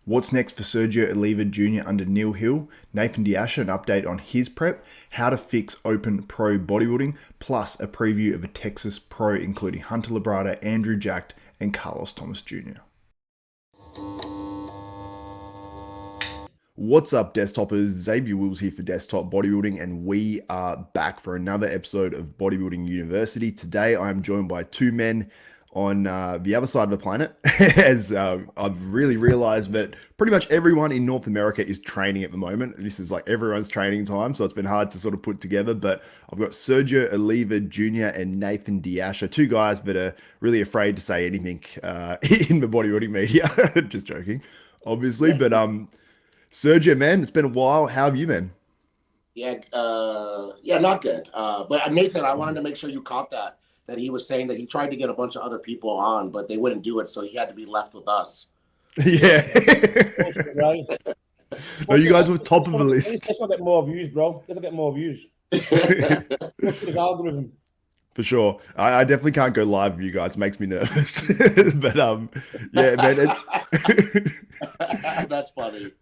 What's next for Sergio Oliva Jr. under Neil Hill, Nathan De Asha, an update on his prep, how to fix Open Pro Bodybuilding, plus a preview of a Texas Pro including Hunter Labrada, Andrew Jacked, and Carlos Thomas Jr. What's up, Desktopers? Xavier Wills here for Desktop Bodybuilding, and we are back for another episode of Bodybuilding University. Today, I am joined by two men on the other side of the planet, as I've really realized that pretty much everyone in North America is training at the moment. This is like everyone's training time, so it's been hard to sort of put together, but I've got Sergio Oliva Jr. and Nathan De Asha, two guys that are really afraid to say anything in the bodybuilding media. Just joking, obviously, but Sergio, man, it's been a while. How have you been? Yeah, not good. But Nathan, I wanted to make sure you caught that he was saying that he tried to get a bunch of other people on, but they wouldn't do it, so he had to be left with us. Yeah. Oh, you guys were top of the list. This will get more views, bro. This will get more views. What's his algorithm? For sure. I definitely can't go live with you guys. It makes me nervous. But yeah, man. That's funny.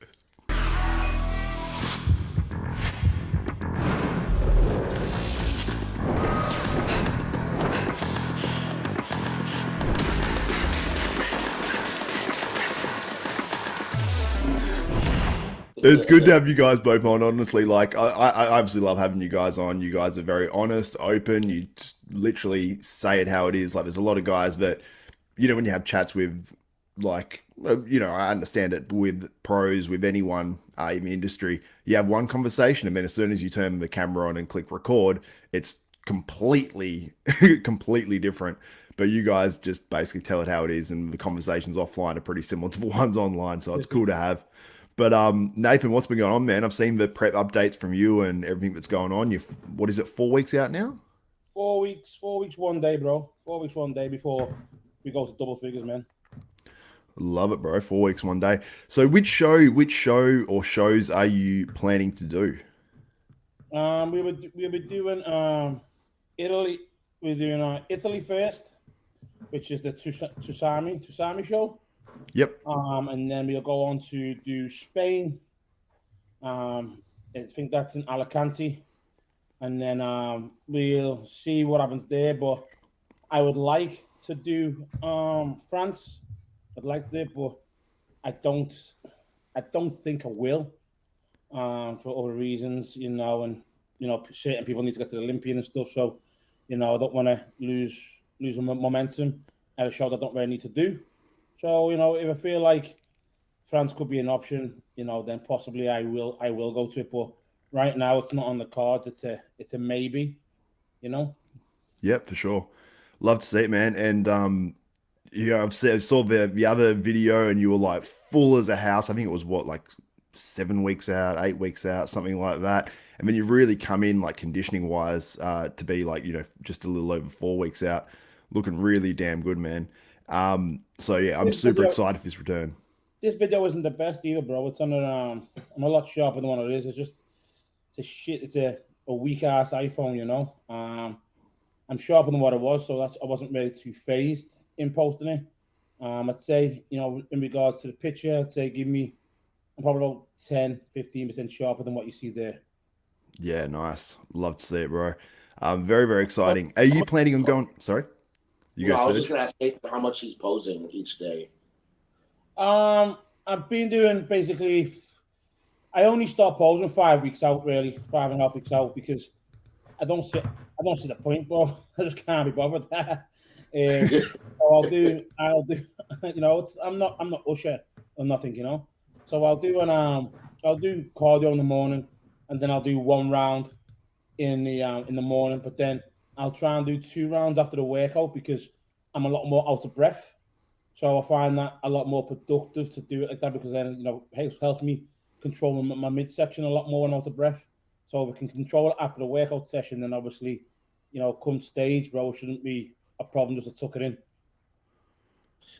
It's good to have you guys both on, honestly. Like, I obviously love having you guys on. You guys are very honest, open. You just literally say it how it is. Like, there's a lot of guys that, when you have chats with, like, I understand it with pros, with anyone in the industry, you have one conversation, and then as soon as you turn the camera on and click record, it's completely, completely different. But you guys just basically tell it how it is, and the conversations offline are pretty similar to the ones online, so it's cool to have. But Nathan, what's been going on, man? I've seen the prep updates from you and everything that's going on. What is it, 4 weeks out now? 4 weeks, 1 day, bro. 4 weeks, 1 day before we go to double figures, man. Love it, bro. 4 weeks, 1 day. So which show or shows are you planning to do? We'll be doing Italy. We're doing Italy first, which is the Tusami show. Yep. And then we'll go on to do Spain. I think that's in Alicante. And then we'll see what happens there. But I would like to do France. I'd like to do it, but I don't think I will. For other reasons, and certain people need to get to the Olympian and stuff. So, I don't want to lose momentum at a show that I don't really need to do. So, if I feel like France could be an option, then possibly I will go to it. But right now it's not on the card. It's a maybe, Yep, for sure. Love to see it, man. And I saw the other video, and you were like full as a house. I think it was like 7 weeks out, 8 weeks out, something like that. And then you really come in like conditioning wise to be like, just a little over 4 weeks out, looking really damn good, man. So yeah, I'm super excited for his return. This video isn't the best either, bro. It's on I'm a lot sharper than what it is. It's a weak ass iPhone, I'm sharper than what it was, so I wasn't really too phased in posting it. I'd say, in regards to the picture, I'm probably about 10-15% sharper than what you see there. Yeah, nice. Love to see it, bro. Very, very exciting. Are you planning on going? Sorry. I was just going to ask Nathan how much he's posing each day. I've been doing basically. I only start posing 5 weeks out, really, 5.5 weeks out, because I don't see the point, bro. I just can't be bothered. So I'll do. I'm not Usher or nothing, So I'll do cardio in the morning, and then I'll do 1 round in the morning, but then I'll try and do 2 rounds after the workout because I'm a lot more out of breath. So I find that a lot more productive to do it like that because then, it helps me control my midsection a lot more when I'm out of breath. So if we can control it after the workout session, then obviously, come stage, bro, it shouldn't be a problem just to tuck it in.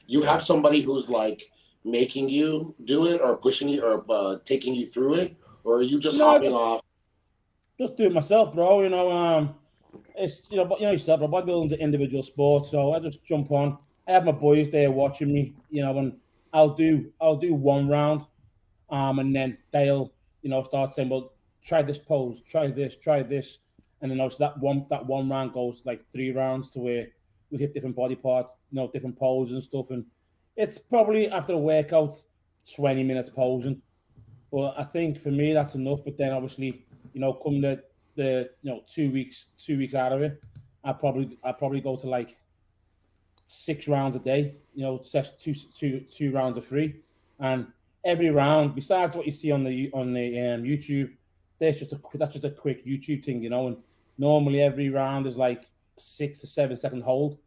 You have somebody who's like making you do it or pushing you or taking you through it, or are you just hopping off? Just do it myself, bro. It's yourself, bro. Bodybuilding's an individual sport, so I just jump on. I have my boys there watching me, and I'll do one round, and then they'll start saying, well, try this pose, try this, and then obviously that one round goes like 3 rounds to where we hit different body parts, different poses and stuff, and it's probably after a workout 20 minutes posing. But I think for me that's enough. But then obviously, come the 2 weeks out of it, I probably go to like 6 rounds a day. Two rounds of 3, and every round, besides what you see on the YouTube, that's just a quick YouTube thing, And normally every round is like 6 to 7 second hold,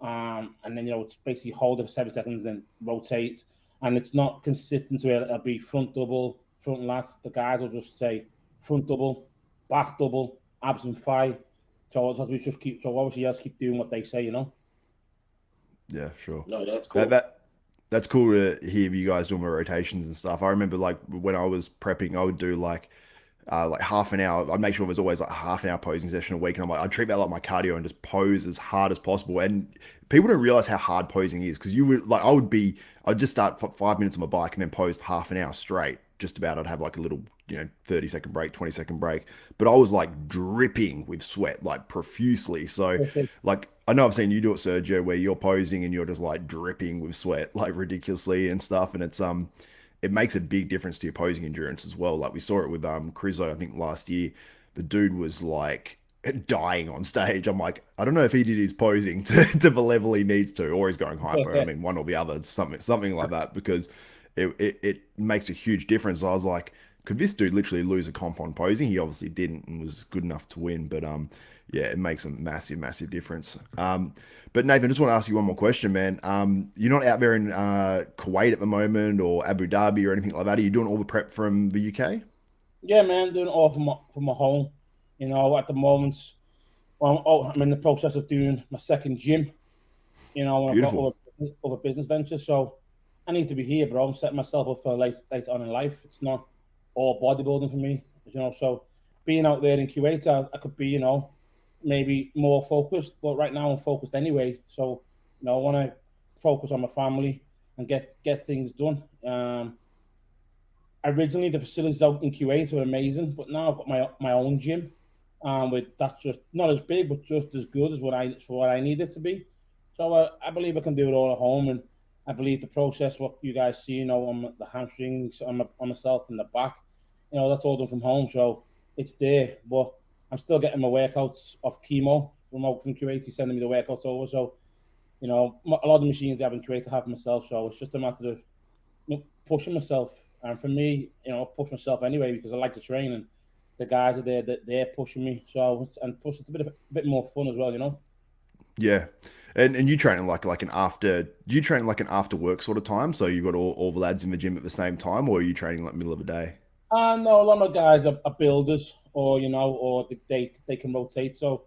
and then it's basically hold it for 7 seconds, then rotate, and it's not consistent. So it'll be front double, front lats. The guys will just say front double, back double, abs and thigh. So obviously you just keep doing what they say, Yeah, sure. No, that's cool. That's cool to hear you guys doing my rotations and stuff. I remember like when I was prepping, I would do like half an hour. I'd make sure it was always like a half an hour posing session a week, and I'd treat that like my cardio and just pose as hard as possible. And people don't realize how hard posing is, because I'd just start for 5 minutes on my bike and then pose for half an hour straight. Just about, I'd have like a little 30-second break, 20-second break, but I was like dripping with sweat like profusely. So like I know I've seen you do it, Sergio, where you're posing and you're just like dripping with sweat like ridiculously and stuff, and it makes a big difference to your posing endurance as well. Like we saw it with Crizo, I think last year. The dude was like dying on stage. I'm like, I don't know if he did his posing to the level he needs to, or he's going hyper. I mean, one or the other, something like that, because it makes a huge difference. I was like, could this dude literally lose a comp on posing? He obviously didn't and was good enough to win, but yeah, it makes a massive difference. But Nathan, I just want to ask you one more question, man. You're not out there in Kuwait at the moment, or Abu Dhabi or anything like that. Are you doing all the prep from the UK? Yeah, man, doing it all from my home. At the moment, I'm in the process of doing my second gym. I've got other business ventures, so I need to be here, bro. I'm setting myself up for later on in life. It's not all bodybuilding for me, So being out there in Kuwait, I could be, maybe more focused. But right now I'm focused anyway. So, I want to focus on my family and get things done. Originally, the facilities out in Kuwait were amazing, but now I've got my own gym. That's just not as big, but just as good as what I need it to be. So I believe I can do it all at home, and I believe the process, what you guys see, on the hamstrings, on myself in the back, that's all done from home. So it's there, but I'm still getting my workouts off chemo from Kuwait. He's sending me the workouts over. So, a lot of the machines they have in Kuwait I have myself. So it's just a matter of pushing myself. And for me, push myself anyway, because I like to train, and the guys are there that they're pushing me. So, and plus it's a bit more fun as well, Yeah. And you train like an after work sort of time, so you've got all the lads in the gym at the same time, or are you training like middle of the day? No, a lot of my guys are builders, or they can rotate. So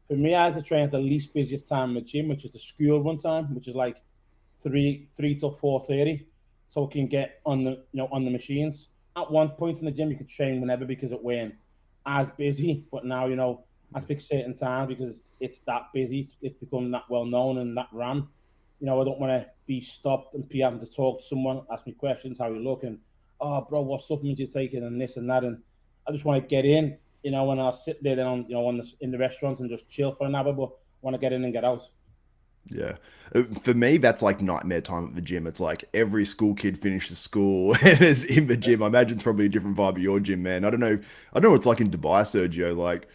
for me, I had to train at the least busiest time in the gym, which is the school run time, which is like 3 till 4:30, so we can get on the machines. At one point in the gym, you could train whenever because it weren't as busy, but now I pick certain times because it's that busy. It's become that well known and that ram. I don't want to be stopped and be having to talk to someone, ask me questions, how you look, and oh, bro, what supplements you taking, and this and that. And I just want to get in, and I'll sit there then in the restaurant and just chill for an hour, but I want to get in and get out. Yeah. For me, that's like nightmare time at the gym. It's like every school kid finishes school and is in the gym. I imagine it's probably a different vibe at your gym, man. I don't know what it's like in Dubai, Sergio. Like,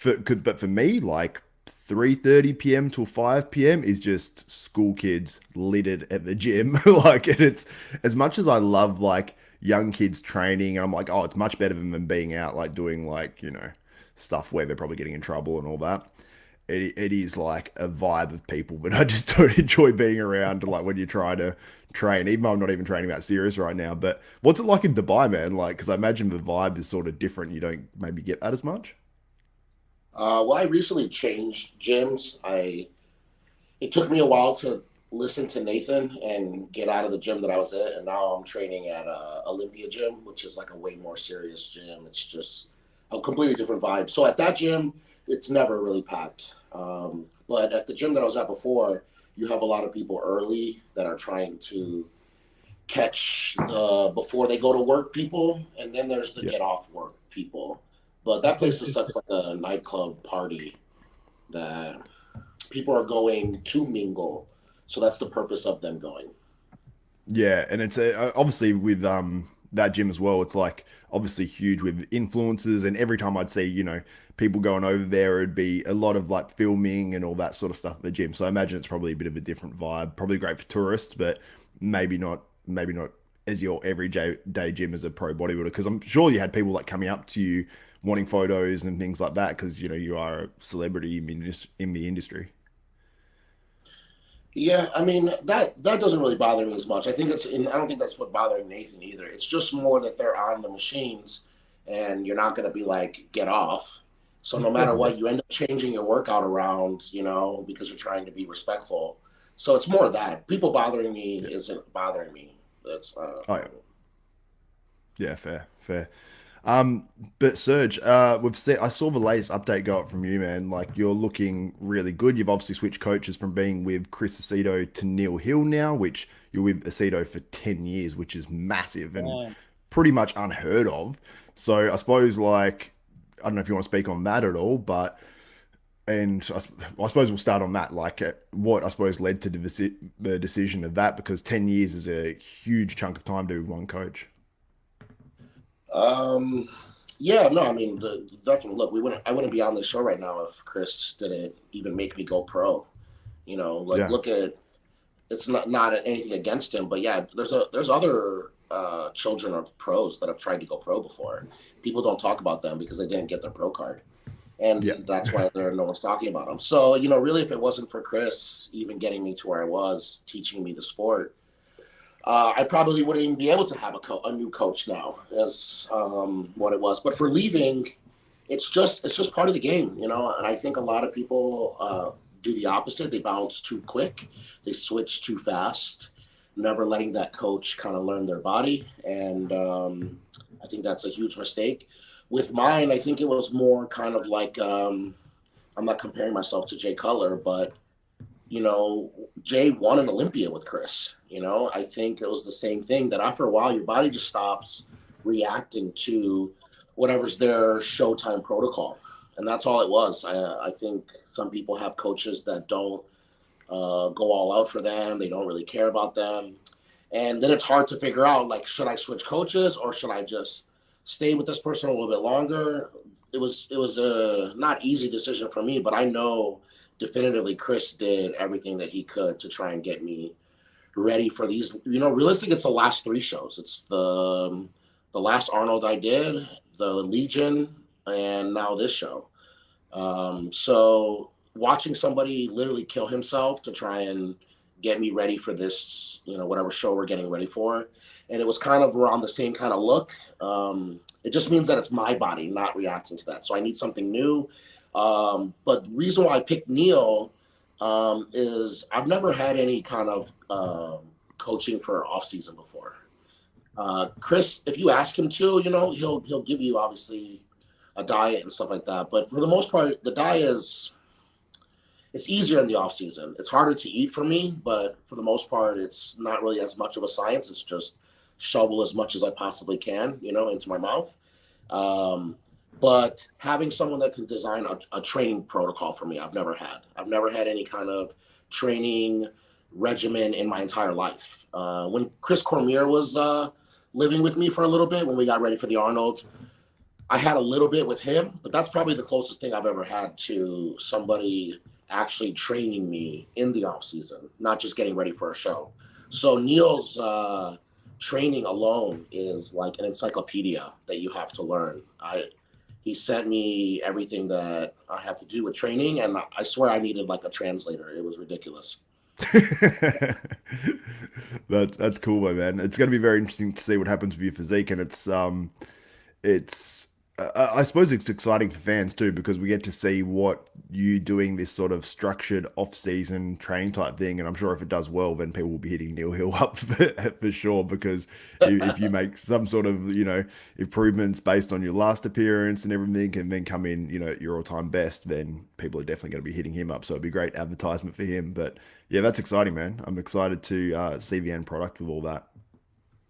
but for me, like 3:30 p.m. till 5 p.m. is just school kids littered at the gym. Like, and it's, as much as I love like young kids training, I'm like, oh, it's much better than them being out like doing like, stuff where they're probably getting in trouble and all that. It is like a vibe of people that I just don't enjoy being around, like when you try to train, even though I'm not even training that serious right now. But what's it like in Dubai, man? Like, because I imagine the vibe is sort of different. You don't maybe get that as much. Well, I recently changed gyms. It took me a while to listen to Nathan and get out of the gym that I was at, and now I'm training at Olympia Gym, which is like a way more serious gym. It's just a completely different vibe. So at that gym, it's never really packed. But at the gym that I was at before, you have a lot of people early that are trying to catch the before they go to work people, and then there's the Yeah. get off work people. But that place is such like a nightclub party that people are going to mingle. So that's the purpose of them going. Yeah, and it's obviously with that gym as well. It's like obviously huge with influencers, and every time I'd see people going over there, it'd be a lot of like filming and all that sort of stuff at the gym. So I imagine it's probably a bit of a different vibe. Probably great for tourists, but maybe not as your everyday gym as a pro bodybuilder. Because I'm sure you had people like coming up to you wanting photos and things like that because you are a celebrity in the industry. Yeah, I mean that doesn't really bother me as much. I think and I don't think that's what bothering Nathan either. It's just more that they're on the machines, and you're not going to be like get off. So no matter what, you end up changing your workout around, because you're trying to be respectful. So it's more that people bothering me isn't bothering me. That's Oh, yeah. Yeah, fair. But Serge, I saw the latest update go up from you, man. Like you're looking really good. You've obviously switched coaches from being with Chris Aceto to Neil Hill now, which you're with Aceto for 10 years, which is massive and pretty much unheard of. So I suppose like, I don't know if you want to speak on that at all, but I suppose we'll start on that. Like, what I suppose led to the decision of that, because 10 years is a huge chunk of time to be with one coach. Yeah, no, I mean, definitely. Look, I wouldn't be on this show right now if Chris didn't even make me go pro. Yeah. Look at it's not anything against him, but yeah, there's other children of pros that have tried to go pro before. People don't talk about them because they didn't get their pro card, and that's why no one's talking about them. So really, if it wasn't for Chris even getting me to where I was, teaching me the sport, I probably wouldn't even be able to have a new coach now, as what it was. But for leaving, it's just part of the game, And I think a lot of people do the opposite. They bounce too quick, they switch too fast, never letting that coach kind of learn their body, and I think that's a huge mistake. With mine, I think it was more kind of like I'm not comparing myself to Jay Cutler, but Jay won an Olympia with Chris. I think it was the same thing, that after a while, your body just stops reacting to whatever's their Showtime protocol. And that's all it was. I think some people have coaches that don't go all out for them. They don't really care about them. And then it's hard to figure out, like, should I switch coaches or should I just stay with this person a little bit longer? It was a not easy decision for me, but I know definitively Chris did everything that he could to try and get me ready for these. Realistic, it's the last 3 shows. It's the last Arnold I did, the Legion, and now this show. So watching somebody literally kill himself to try and get me ready for this, whatever show we're getting ready for. And it was kind of around the same kind of look. It just means that it's my body not reacting to that. So I need something new. But the reason why I picked Neil is I've never had any kind of coaching for off season before. Chris, if you ask him to, he'll give you obviously a diet and stuff like that. But for the most part, the diet it's easier in the off season. It's harder to eat for me, but for the most part, it's not really as much of a science. It's just shovel as much as I possibly can, into my mouth. But having someone that can design a training protocol for me, I've never had any kind of training regimen in my entire life. When Chris Cormier was living with me for a little bit, when we got ready for the Arnold, I had a little bit with him, but that's probably the closest thing I've ever had to somebody actually training me in the off season, not just getting ready for a show. So Neil's training alone is like an encyclopedia that you have to learn. He sent me everything that I have to do with training, and I swear I needed like a translator. It was ridiculous. That's cool, my man. It's going to be very interesting to see what happens with your physique, and it's I suppose it's exciting for fans too, because we get to see what you doing this sort of structured off-season training type thing, and I'm sure if it does well, then people will be hitting Neil Hill up for sure. Because if you make some sort of improvements based on your last appearance and everything, and then come in your all-time best, then people are definitely going to be hitting him up. So it'd be great advertisement for him. But yeah, that's exciting, man. I'm excited to see the end product with all that.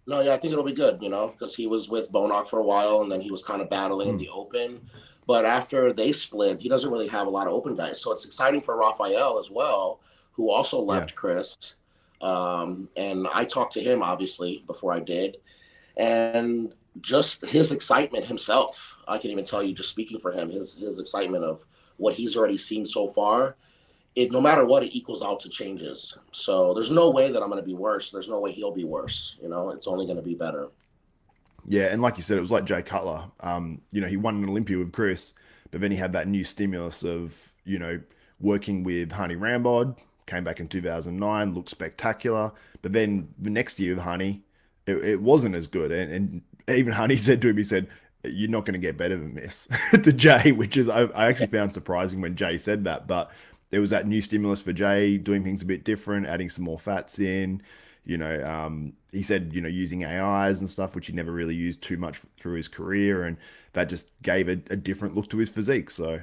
No, yeah, I think it'll be good, because he was with Bonock for a while, and then he was kind of battling in the open. But after they split, he doesn't really have a lot of open guys. So it's exciting for Raphael as well, who also Yeah. left Chris. And I talked to him, obviously, before I did. And just his excitement himself, I can even tell you, just speaking for him, his excitement of what he's already seen so far, no matter what, it equals out to changes. So there's no way that I'm going to be worse. There's no way he'll be worse. It's only going to be better. Yeah, and like you said, it was like Jay Cutler. He won an Olympia with Chris, but then he had that new stimulus of, working with Honey Rambod, came back in 2009, looked spectacular. But then the next year with Honey, it wasn't as good. And even Honey said to him, he said, you're not going to get better than this to Jay, which is, I actually found surprising when Jay said that. But there was that new stimulus for Jay, doing things a bit different, adding some more fats in. He said, using AIs and stuff, which he never really used too much through his career. And that just gave a different look to his physique. So,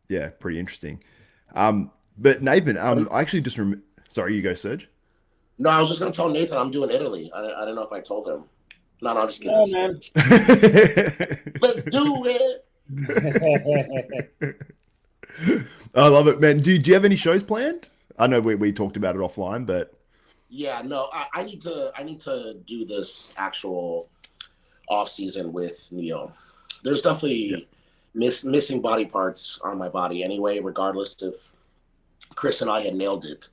yeah, pretty interesting. But Nathan, I actually just sorry, you go, Serge. No, I was just going to tell Nathan I'm doing Italy. I don't know if I told him. No, I'm just kidding. Oh, man. Let's do it. I love it, man. Do you have any shows planned? I know we talked about it offline, but yeah, no, I need to do this actual off season with Neo. There's definitely missing body parts on my body anyway, regardless if Chris and I had nailed it.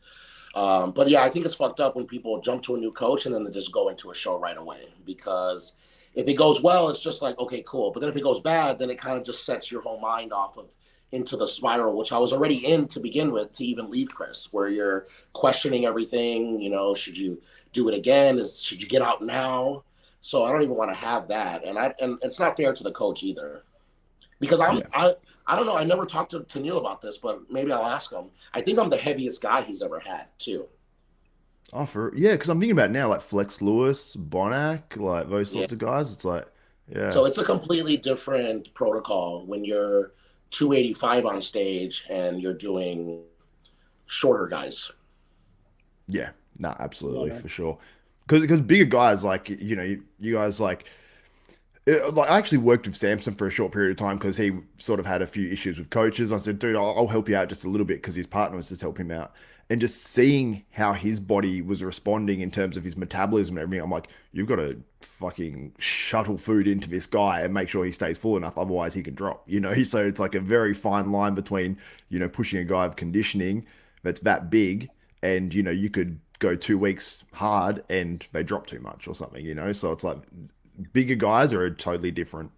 But yeah, I think it's fucked up when people jump to a new coach and then they just go into a show right away, because if it goes well, it's just like, okay, cool. But then if it goes bad, then it kind of just sets your whole mind off of into the spiral, which I was already in to begin with, to even leave Chris, where you're questioning everything. Should you do it again? Should you get out now? So I don't even want to have that. And it's not fair to the coach either, because I don't know. I never talked to Neil about this, but maybe I'll ask him. I think I'm the heaviest guy he's ever had too. Because I'm thinking about it now, like Flex Lewis, Bonac, like those sorts of guys. It's like, yeah. So it's a completely different protocol when you're 285 on stage and you're doing shorter guys. Yeah, no, absolutely, for sure. Because bigger guys, like, you guys like I actually worked with Samson for a short period of time because he sort of had a few issues with coaches. I said, dude, I'll help you out just a little bit, because his partner was just helping him out. And just seeing how his body was responding in terms of his metabolism and everything, I'm like, you've got to fucking shuttle food into this guy and make sure he stays full enough, otherwise he can drop, So it's like a very fine line between, pushing a guy of conditioning that's that big and, you could go 2 weeks hard and they drop too much or something, So it's like bigger guys are a totally different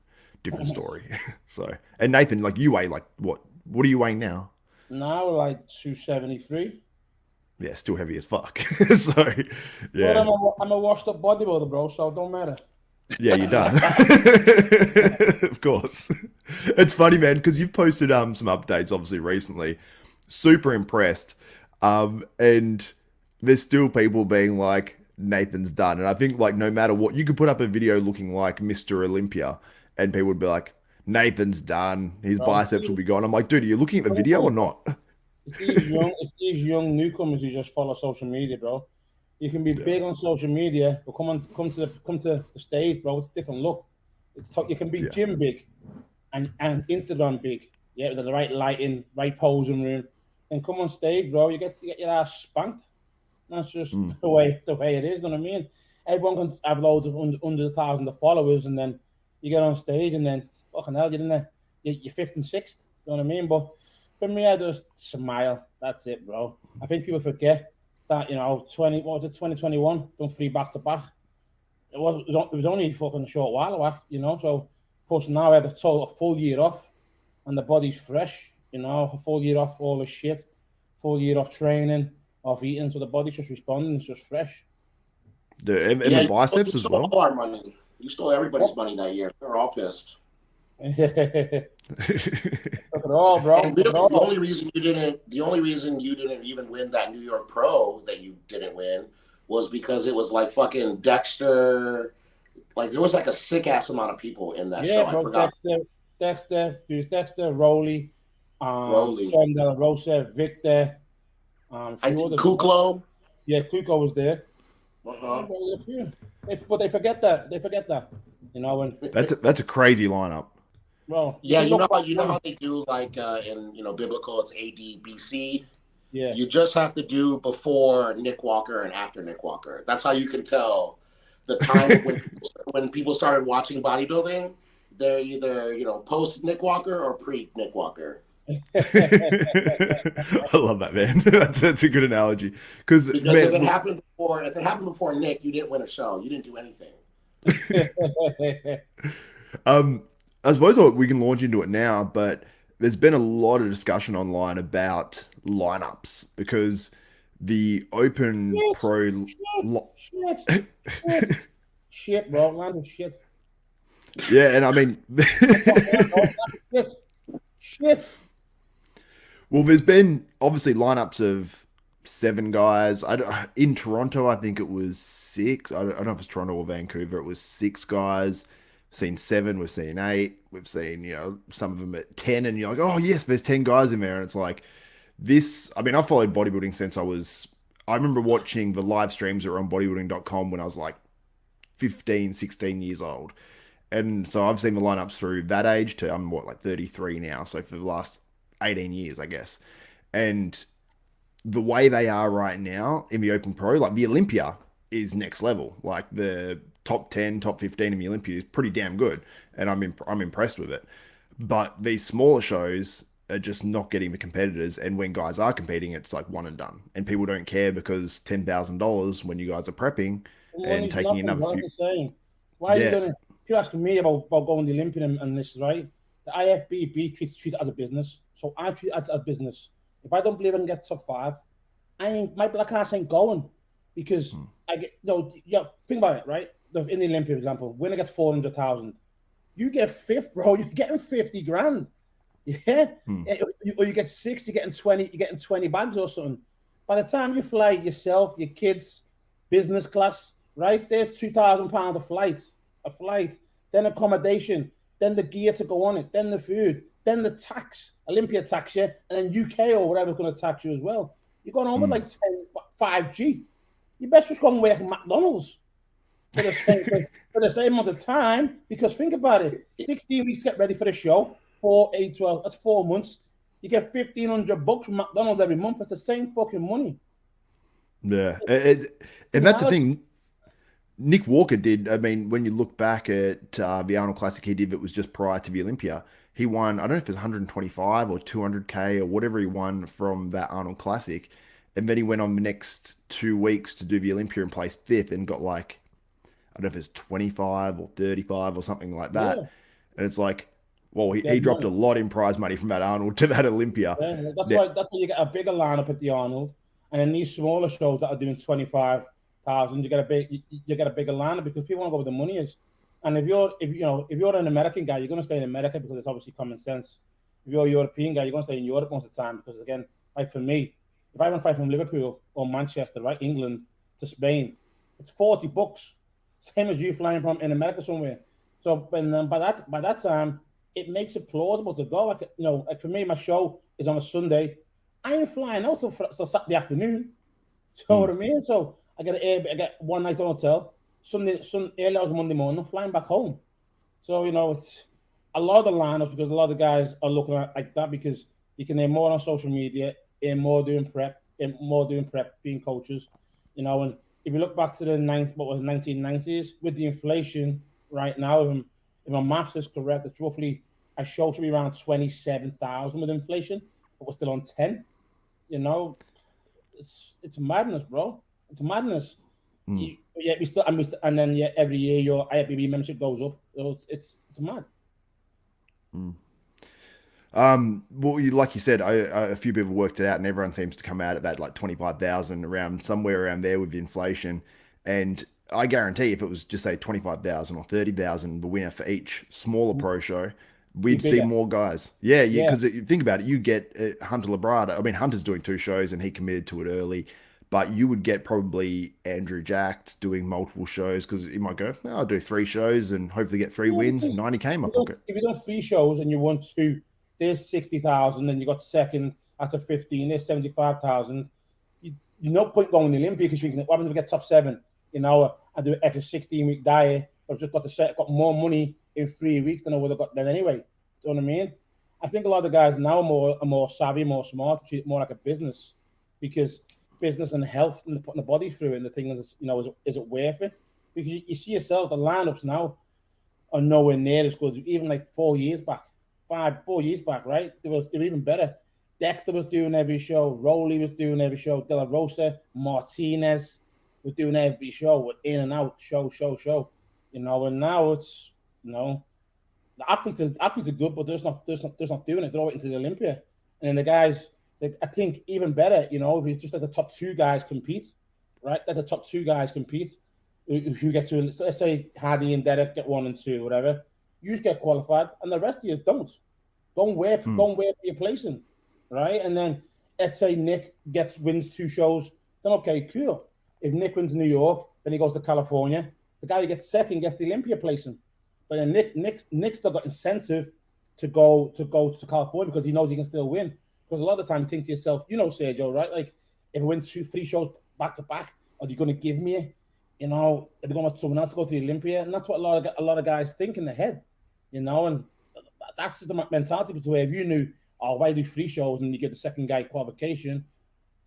story. So, and Nathan, like, you weigh like what are you weighing now? Now, like 273. Yeah, still heavy as fuck. So, yeah. But I'm a washed up bodybuilder, bro, so it don't matter. Yeah, you're done. Of course. It's funny, man, because you've posted some updates, obviously, recently. Super impressed. And there's still people being like, Nathan's done. And I think, like, no matter what, you could put up a video looking like Mr. Olympia, and people would be like, Nathan's done. His biceps will be gone. I'm like, dude, are you looking at the video or not? It's these young newcomers who just follow social media, bro. You can be big on social media, but come to the stage, bro. It's a different look. You can be gym big and Instagram big, with the right lighting, right posing room, and come on stage, bro. You get your ass spanked. That's just the way it is. You know what I mean? Everyone can have loads of under 1,000 followers, and then you get on stage, and then fucking hell, you're fifth and sixth. You know what I mean? But for me, I just smile. That's it, bro. I think people forget that, 2021, done 3 back-to-back. It was only fucking a short while away, So, plus now I had a full year off, and the body's fresh, a full year off all the shit, full year off training, off eating, so the body's just responding. It's just fresh. And the biceps as well. All our money. You stole everybody's money that year. They're all pissed. Look at it all, bro. And really, the only reason you didn't even win that New York Pro that you didn't win was because it was like fucking Dexter. Like, there was like a sick ass amount of people in that show. Bro, I forgot. Dexter, Rowley, John De La Rosa, Victor. I think Kuklo. Yeah, Kuklo was there. But they forget that. They forget that. You know, and That's a crazy lineup. well, Yeah, you know how they do like in biblical, it's ADBC. yeah. You just have to do before Nick Walker and after Nick Walker. That's how you can tell the time when people started watching bodybuilding. They're either post Nick Walker or pre Nick Walker. I love that, man. That's a good analogy. Because if it happened before Nick, you didn't win a show. You didn't do anything. I suppose we can launch into it now, but there's been a lot of discussion online about lineups because the Open Pro shit, bro, lines of shit. Yeah, and I mean, shit. Well, there's been obviously lineups of 7 guys. In Toronto, I think it was 6. I don't know if it's Toronto or Vancouver. It was 6 guys. We've seen 7. We've seen 8. We've seen some of them at 10, and you're like, oh yes, there's 10 guys in there, and it's like this. I mean, I followed bodybuilding since I remember watching the live streams that were on bodybuilding.com when I was like 15, 16 years old. And so I've seen the lineups through that age to I'm like 33 now. So for the last 18 years, I guess. And the way they are right now in the Open Pro, like the Olympia is next level. Like the top 10, top 15 in the Olympia is pretty damn good. And I'm impressed with it. But these smaller shows are just not getting the competitors. And when guys are competing, it's like one and done. And people don't care because $10,000 when you guys are prepping and taking another few. Why are you going to... If you're asking me about going to the Olympian and this, right? The IFBB treats it as a business. So I treat it as a business. If I don't believe I can get top 5, my black ass ain't going because I get think about it, right? In the Olympia, for example, winner gets 400,000. You get 5th, bro. You're getting 50 grand. Yeah. Or you get 6, you're getting 20, you're getting 20 bags or something. By the time you fly yourself, your kids, business class, right? There's £2,000 a flight, then accommodation, then the gear to go on it, then the food, then the tax, Olympia tax you, and then UK or whatever's going to tax you as well. You're going on with like 5G. You best just go and work at McDonald's for the same amount of time, because think about it, 16 weeks to get ready for the show, 4, 8, 12, that's 4 months. You get $1,500 from McDonald's every month. It's the same fucking money. Yeah, and that's the thing. Nick Walker did. I mean, when you look back at the Arnold Classic he did that was just prior to the Olympia, he won, I don't know if it was 125 or 200K or whatever he won from that Arnold Classic. And then he went on the next 2 weeks to do the Olympia and placed 5th and got like, I don't know if it's 25 or 35 or something like that. Yeah. And it's like, well, he dropped a lot in prize money from that Arnold to that Olympia. Yeah, that's why you get a bigger lineup at the Arnold. And in these smaller shows that are doing 25,000, you get a bigger lineup because people want to go where the money is. And if you're an American guy, you're going to stay in America because it's obviously common sense. If you're a European guy, you're going to stay in Europe most of the time because, again, like for me, if I want to fly from Liverpool or Manchester, right, England to Spain, it's $40, same as you flying from in America somewhere. So, and then by that time, it makes it plausible to go. Like for me, my show is on a Sunday. I ain't flying out till Saturday afternoon. You know what I mean? So I get one night hotel. Sunday early hours Monday morning, I'm flying back home. So it's a lot of the lineups because a lot of the guys are looking at like that because you can hear more on social media, hear more doing prep, being coaches. And if you look back to the 1990s with the inflation right now, if my maths is correct, it's roughly a show should be around 27,000 with inflation, but we're still on 10. It's madness, bro. It's madness. And then every year your IFBB membership goes up. So it's mad. Well, like you said, a few people worked it out, and everyone seems to come out at that like 25,000 around somewhere around there with inflation. And I guarantee if it was just say 25,000 or 30,000, the winner for each smaller pro show, we'd see more guys. Yeah. Because think about it, you get Hunter Labrada. I mean, Hunter's doing 2 shows and he committed to it early. But you would get probably Andrew Jack doing multiple shows because he might go, I'll do 3 shows and hopefully get 3 wins, 90K in my pocket. If you do 3 shows and you won 2, there's 60,000, and you got second after 15, there's 75,000. You no point going to the Olympia because you think, what happens if we get top 7? And and do an extra 16-week diet, but I've just got more money in 3 weeks than I would have got then anyway. Do you know what I mean? I think a lot of the guys now are more savvy, more smart, treat it more like a business, because business and health and putting the body through it, and the thing is, is it worth it? Because you see yourself, the lineups now are nowhere near as good. Even like 4 years back, 4 years back, right? They were even better. Dexter was doing every show. Rowley was doing every show. De La Rosa, Martinez was doing every show. With in and out, show. And now it's, the athletes are good, but they're not doing it. They're all waiting to the Olympia. And then the guys, I think even better, if you just let the top two guys compete, right? Let the top two guys compete, who get to, let's say Hardy and Derek get 1 and 2, whatever. You just get qualified, and the rest of you don't. Go and wait for your placing, right? And then let's say Nick wins 2 shows, then okay, cool. If Nick wins New York, then he goes to California. The guy who gets second gets the Olympia placing. But then Nick still got incentive to go to California because he knows he can still win. Because a lot of the time you think to yourself, Sergio, right? Like if I win 2-3 shows back to back, are they going to give me it? Are they going to want someone else to go to the Olympia? And that's what a lot of guys think in their head, and that's just the mentality. But where if you knew, if I do 3 shows and you get the second guy qualification,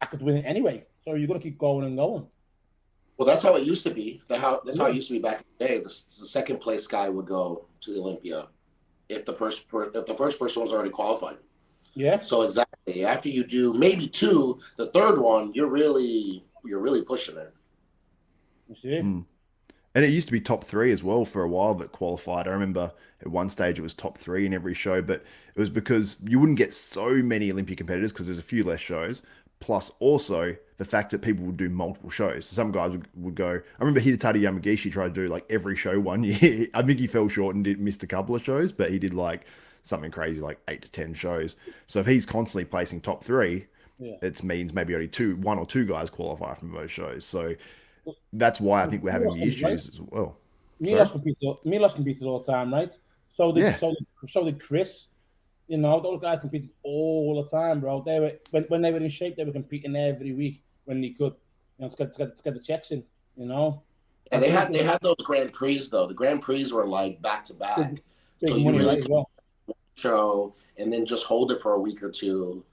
I could win it anyway. So you're going to keep going and going. Well, that's how it used to be. That's how it used to be back in the day. The second place guy would go to the Olympia if the first person was already qualified. Yeah. So exactly, after you do maybe 2, the third one, you're really pushing it. You see? And it used to be top 3 as well for a while that qualified. I remember at one stage it was top 3 in every show, but it was because you wouldn't get so many Olympia competitors because there's a few less shows. Plus also the fact that people would do multiple shows. So some guys would go, I remember Hidetaka Yamagishi tried to do like every show one year. I think he fell short and missed a couple of shows, but he did like something crazy, like 8 to 10 shows. So if he's constantly placing top 3, it means maybe only 1 or 2 guys qualify from those shows. So that's why I think we're having the issues as well. Milos competed all the time, right? So did Chris. Those guys competed all the time, bro. They were when they were in shape, they were competing every week when they could, to get the checks in, And they had those Grand Prix though. The Grand Prix were like back to back, so you really show and then just hold it for a week or 2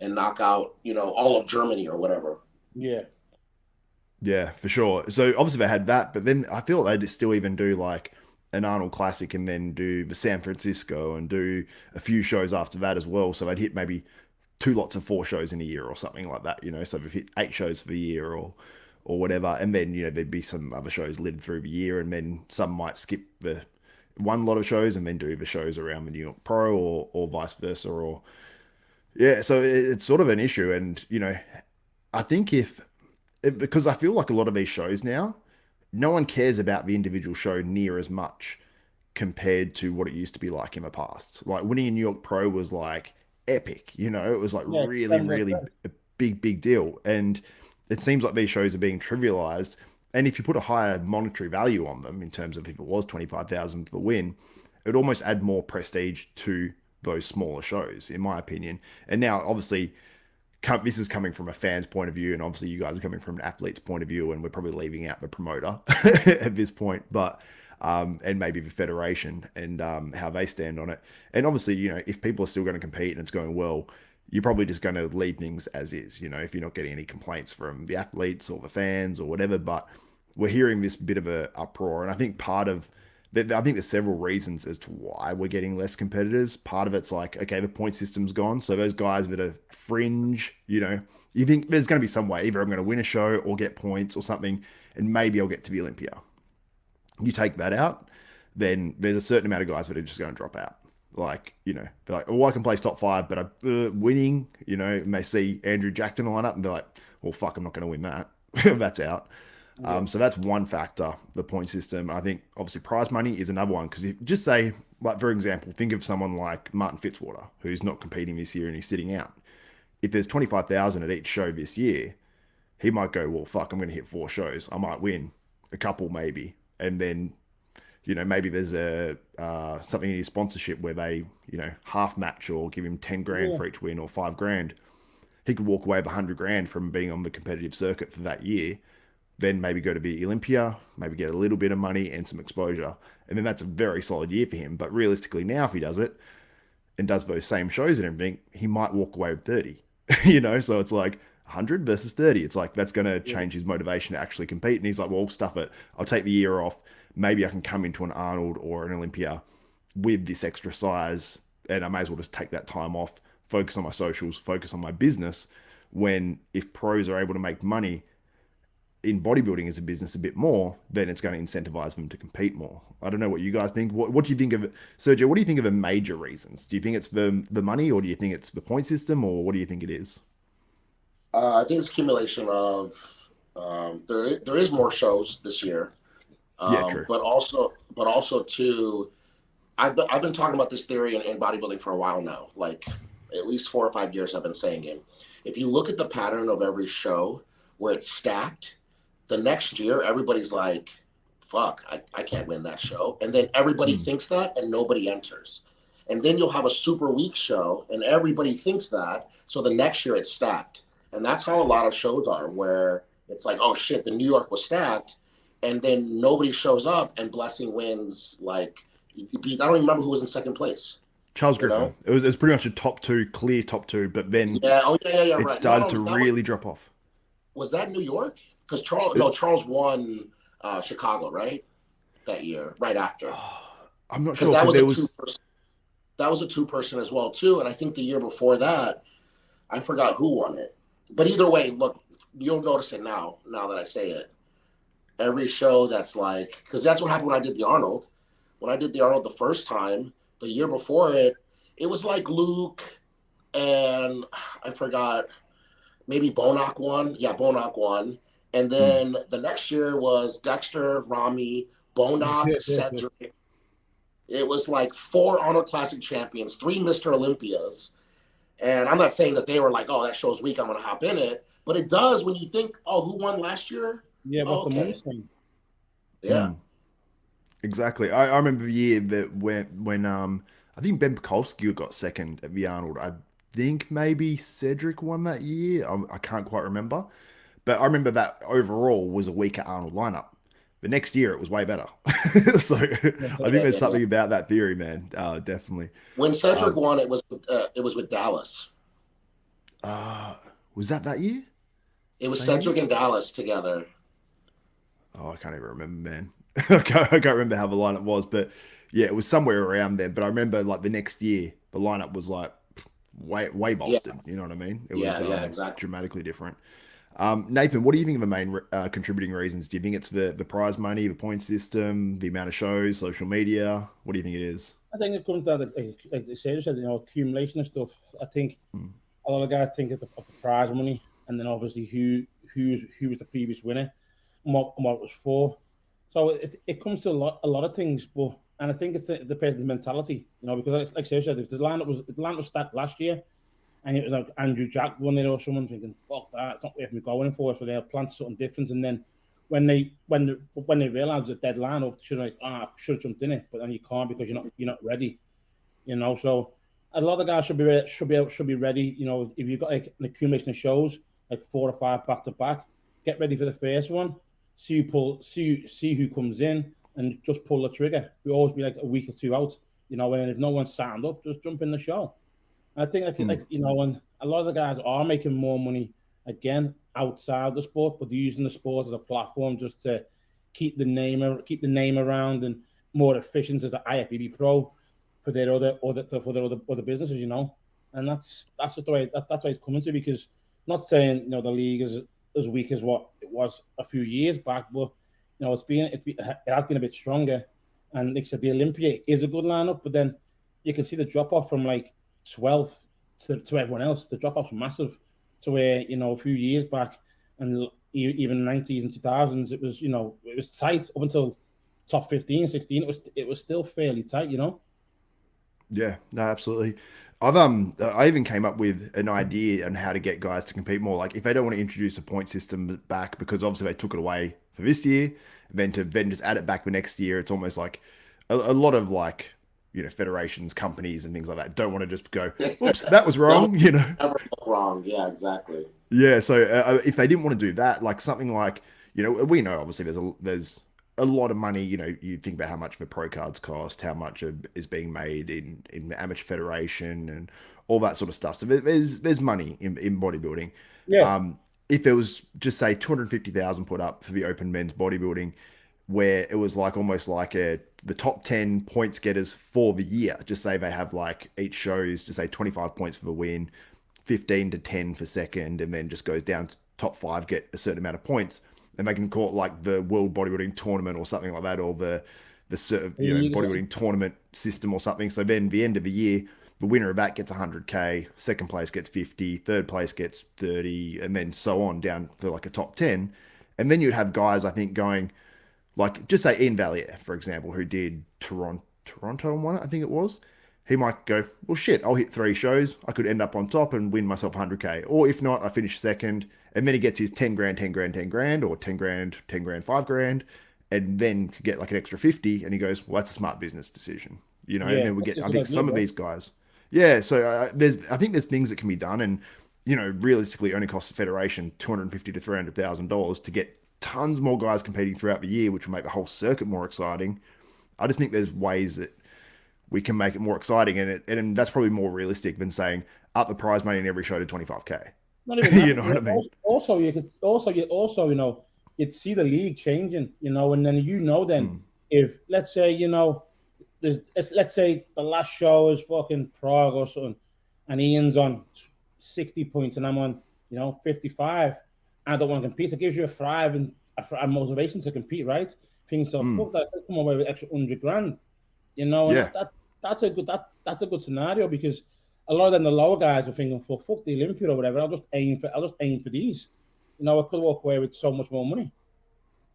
and knock out, all of Germany or whatever. Yeah, for sure. So obviously they had that, but then I feel like they'd still even do like an Arnold Classic and then do the San Francisco and do a few shows after that as well. So they'd hit maybe 2 lots of 4 shows in a year or something like that, So they've hit 8 shows for the year or whatever. And then, there'd be some other shows lived through the year, and then some might skip the one lot of shows and then do the shows around the New York Pro or vice versa. So it's sort of an issue. And, I think because I feel like a lot of these shows now, no one cares about the individual show near as much compared to what it used to be like in the past. Like winning a New York Pro was like epic, it was like really a big deal. And it seems like these shows are being trivialized. And if you put a higher monetary value on them in terms of if it was 25,000 for the win, it would almost add more prestige to those smaller shows, in my opinion. And now, obviously, this is coming from a fan's point of view, and obviously you guys are coming from an athlete's point of view, and we're probably leaving out the promoter at this point, but and maybe the federation and how they stand on it. And obviously, if people are still going to compete and it's going well, you're probably just going to leave things as is, if you're not getting any complaints from the athletes or the fans or whatever. But we're hearing this bit of a uproar, and I think I think there's several reasons as to why we're getting less competitors. Part of it's like, okay, the point system's gone. So those guys that are fringe, you think there's going to be some way. Either I'm going to win a show or get points or something, and maybe I'll get to the Olympia. You take that out, then there's a certain amount of guys that are just going to drop out. Like, they're like, I can place top 5, but I'm winning, and they see Andrew Jackson line up and they're like, well, fuck, I'm not going to win that. That's out. So that's one factor, the point system. I think obviously prize money is another one, because if just say, like, for example, think of someone like Martin Fitzwater, who's not competing this year and he's sitting out. If there's 25,000 at each show this year, he might go, well, fuck, I'm going to hit 4 shows. I might win a couple maybe. And then, maybe there's something in his sponsorship where they, half match or give him 10 grand for each win or 5 grand. He could walk away with 100 grand from being on the competitive circuit for that year. then maybe go to the Olympia, maybe get a little bit of money and some exposure. And then that's a very solid year for him. But realistically, now if he does it and does those same shows and everything, he might walk away with 30. So it's like 100 versus 30. It's like that's going to change his motivation to actually compete. And he's like, well, stuff it. I'll take the year off. Maybe I can come into an Arnold or an Olympia with this extra size, and I may as well just take that time off, focus on my socials, focus on my business. When if pros are able to make money in bodybuilding as a business a bit more, then it's going to incentivize them to compete more. I don't know what you guys think. What do you think of it, Sergio? What do you think of the major reasons? Do you think it's the money, or do you think it's the point system, or what do you think it is? I think it's accumulation of there is more shows this year. Yeah, true. But also too, I've been talking about this theory in bodybuilding for a while now, like at least 4 or 5 years I've been saying it. If you look at the pattern of every show where it's stacked, the next year everybody's like, fuck, I can't win that show. And then everybody thinks that and nobody enters. And then you'll have a super weak show and everybody thinks that. So the next year it's stacked. And that's how a lot of shows are, where it's like, oh shit, the New York was stacked. And then nobody shows up and Blessing wins. Like, I don't even remember who was in second place. Charles Griffin. It was pretty much a clear top two, but then it started to really drop off. Was that New York? Because Charles won Chicago, right? That year, right after. I'm not sure. That was a two-person as well, too. And I think the year before that, I forgot who won it. But either way, look, you'll notice it now that I say it. Every show that's like, because that's what happened when I did the Arnold. When I did the Arnold the first time, the year before it was like Luke and I forgot, maybe Bonac won. Yeah, Bonac won. And then the next year was Dexter, Rami, Bonac, Cedric. It was like 4 Arnold Classic champions, 3 Mr. Olympias. And I'm not saying that they were like, oh, that show's weak, I'm going to hop in it. But it does when you think, oh, who won last year? Yeah, but the money. Yeah. Exactly. I remember the year that when I think Ben Pekulski got second at the Arnold. I think maybe Cedric won that year. I can't quite remember. But I remember that overall was a weaker Arnold lineup. The next year it was way better. So I think there's something about that theory, man. Definitely. When Cedric won, it was with Dallas. Was that year? It was Cedric and Dallas together. Oh, I can't even remember, man. I can't remember how the lineup was, but yeah, it was somewhere around then. But I remember like the next year, the lineup was like way bolstered. You know what I mean? It was exactly. Dramatically different. Nathan, what do you think of the main contributing reasons? Do you think it's the prize money, the point system, the amount of shows, social media? What do you think it is? I think it comes down to, like Sergio said, accumulation of stuff. I think a lot of guys think of the prize money, and then obviously who was the previous winner and what it was for. So it comes to a lot of things, and I think it's the person's mentality, because like Sergio said, if the lineup was stacked last year, and it was like Andrew Jack won it or someone thinking, fuck that, it's not worth me going for, so they'll plant something different. And then when they realise the dead lineup, I should have jumped in it, but then you can't because you're not ready. So a lot of guys should be ready. If you've got like an accumulation of shows, like 4 or 5 back to back, get ready for the first one. See who comes in and just pull the trigger. We always be like a week or 2 out, and if no one's signed up, just jump in the show. I think and a lot of the guys are making more money again outside the sport, but they're using the sport as a platform just to keep the name around and more efficient as the IFBB Pro for their other businesses, and that's just the way that's why it's coming to. Because not saying the league is as weak as what it was a few years back, but it has been a bit stronger. And like I said, the Olympia is a good lineup, but then you can see the drop off from like 12 to everyone else. The drop off's massive. To where a few years back, and even 90s and 2000s, it was tight up until top 15, 16. It was still fairly tight, Yeah, no, absolutely. I even came up with an idea on how to get guys to compete more. Like if they don't want to introduce a point system back, because obviously they took it away for this year, then just add it back the next year. It's almost like a lot of like, federations, companies and things like that don't want to just go, oops, that was wrong, Never wrong. Yeah, exactly. Yeah. So if they didn't want to do that, like something like, we know obviously there's a lot of money. You think about how much the pro cards cost, how much is being made in the amateur federation and all that sort of stuff. So there's money in bodybuilding. Yeah. If there was just say 250,000 put up for the open men's bodybuilding, where it was like almost like the top 10 points getters for the year, just say they have like each shows, just say 25 points for the win, 15 to 10 for second, and then just goes down to top five, get a certain amount of points, and they can call it like the World Bodybuilding Tournament or something like that, or the bodybuilding tournament system or something. So then the end of the year, the winner of that gets 100K, second place gets 50, third place gets 30, and then so on down for like a top 10. And then you'd have guys, I think, going like, just say Ian Valier, for example, who did Toronto and won it, I think it was. He might go, well, shit, I'll hit 3 shows. I could end up on top and win myself 100K. Or if not, I finish second. And then he gets his 10 grand, 10 grand, 10 grand, or 10 grand, 10 grand, 5 grand, and then could get like an extra 50. And he goes, well, that's a smart business decision. And then we get, I think some of these guys. Yeah, so I think there's things that can be done. And, realistically, it only costs the federation $250,000 to $300,000 to get tons more guys competing throughout the year, which will make the whole circuit more exciting. I just think there's ways that we can make it more exciting, and that's probably more realistic than saying up the prize money in every show to 25K. Not even that. You know what I mean? Also, you'd see the league changing, and then then if let's say let's say the last show is fucking Prague or something, and Ian's on 60 points and I'm on 55. I don't want to compete. It gives you a thrive and a motivation to compete, right? Thinking so, fuck that, I come away with extra 100 grand, and that's a good scenario, because a lot of the lower guys are thinking, well, fuck the Olympia or whatever. I'll just aim for these. I could walk away with so much more money.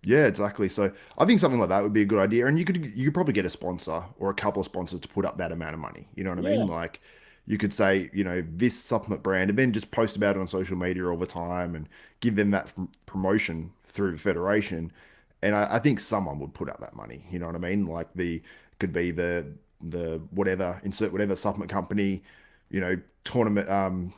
Yeah, exactly. So I think something like that would be a good idea, and you could probably get a sponsor or a couple of sponsors to put up that amount of money. You know what I mean? Like, you could say, this supplement brand, and then just post about it on social media all the time and give them that promotion through the federation. And I think someone would put up that money. You know what I mean? Like could be the whatever, insert whatever supplement company, tournament. I'm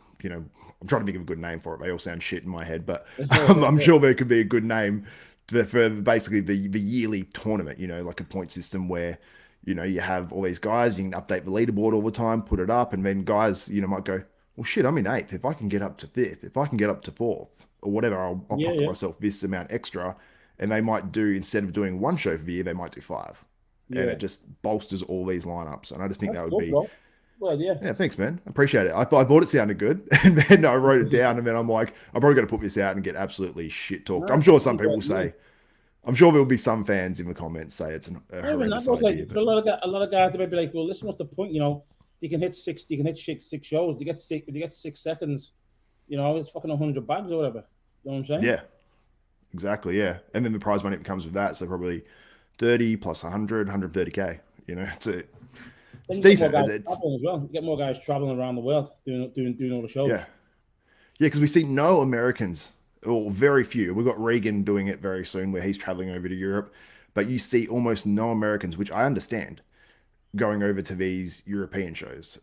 trying to think of a good name for it. They all sound shit in my head, but I'm sure there could be a good name for basically the yearly tournament. Like a point system where you have all these guys, you can update the leaderboard all the time, put it up, and then guys, might go, well, shit, I'm in 8th. If I can get up to 5th, if I can get up to 4th, or whatever, I'll pocket myself this amount extra. And they might do, instead of doing 1 show for the year, they might do 5. Yeah. And it just bolsters all these lineups. And I just think that would be... Bro. Well, yeah, thanks, man. I appreciate it. I thought it sounded good. And then I wrote it down, and then I'm like, I'm probably going to put this out and get absolutely shit talked. I'm sure some people say... I'm sure there'll be some fans in the comments say it's a horrendous idea. But a lot of guys, they might be like, well, listen, what's the point? You can hit 6 shows. You get 6 seconds, it's fucking 100 bags or whatever. You know what I'm saying? Yeah, exactly. Yeah. And then the prize money that comes with that. So probably 30 plus 100, 130K. It's decent. As well. You get more guys traveling around the world doing all the shows. Yeah. Yeah, because we see no Americans, or very few. We've got Regan doing it very soon, where he's traveling over to Europe, but you see almost no Americans, which I understand, going over to these European shows.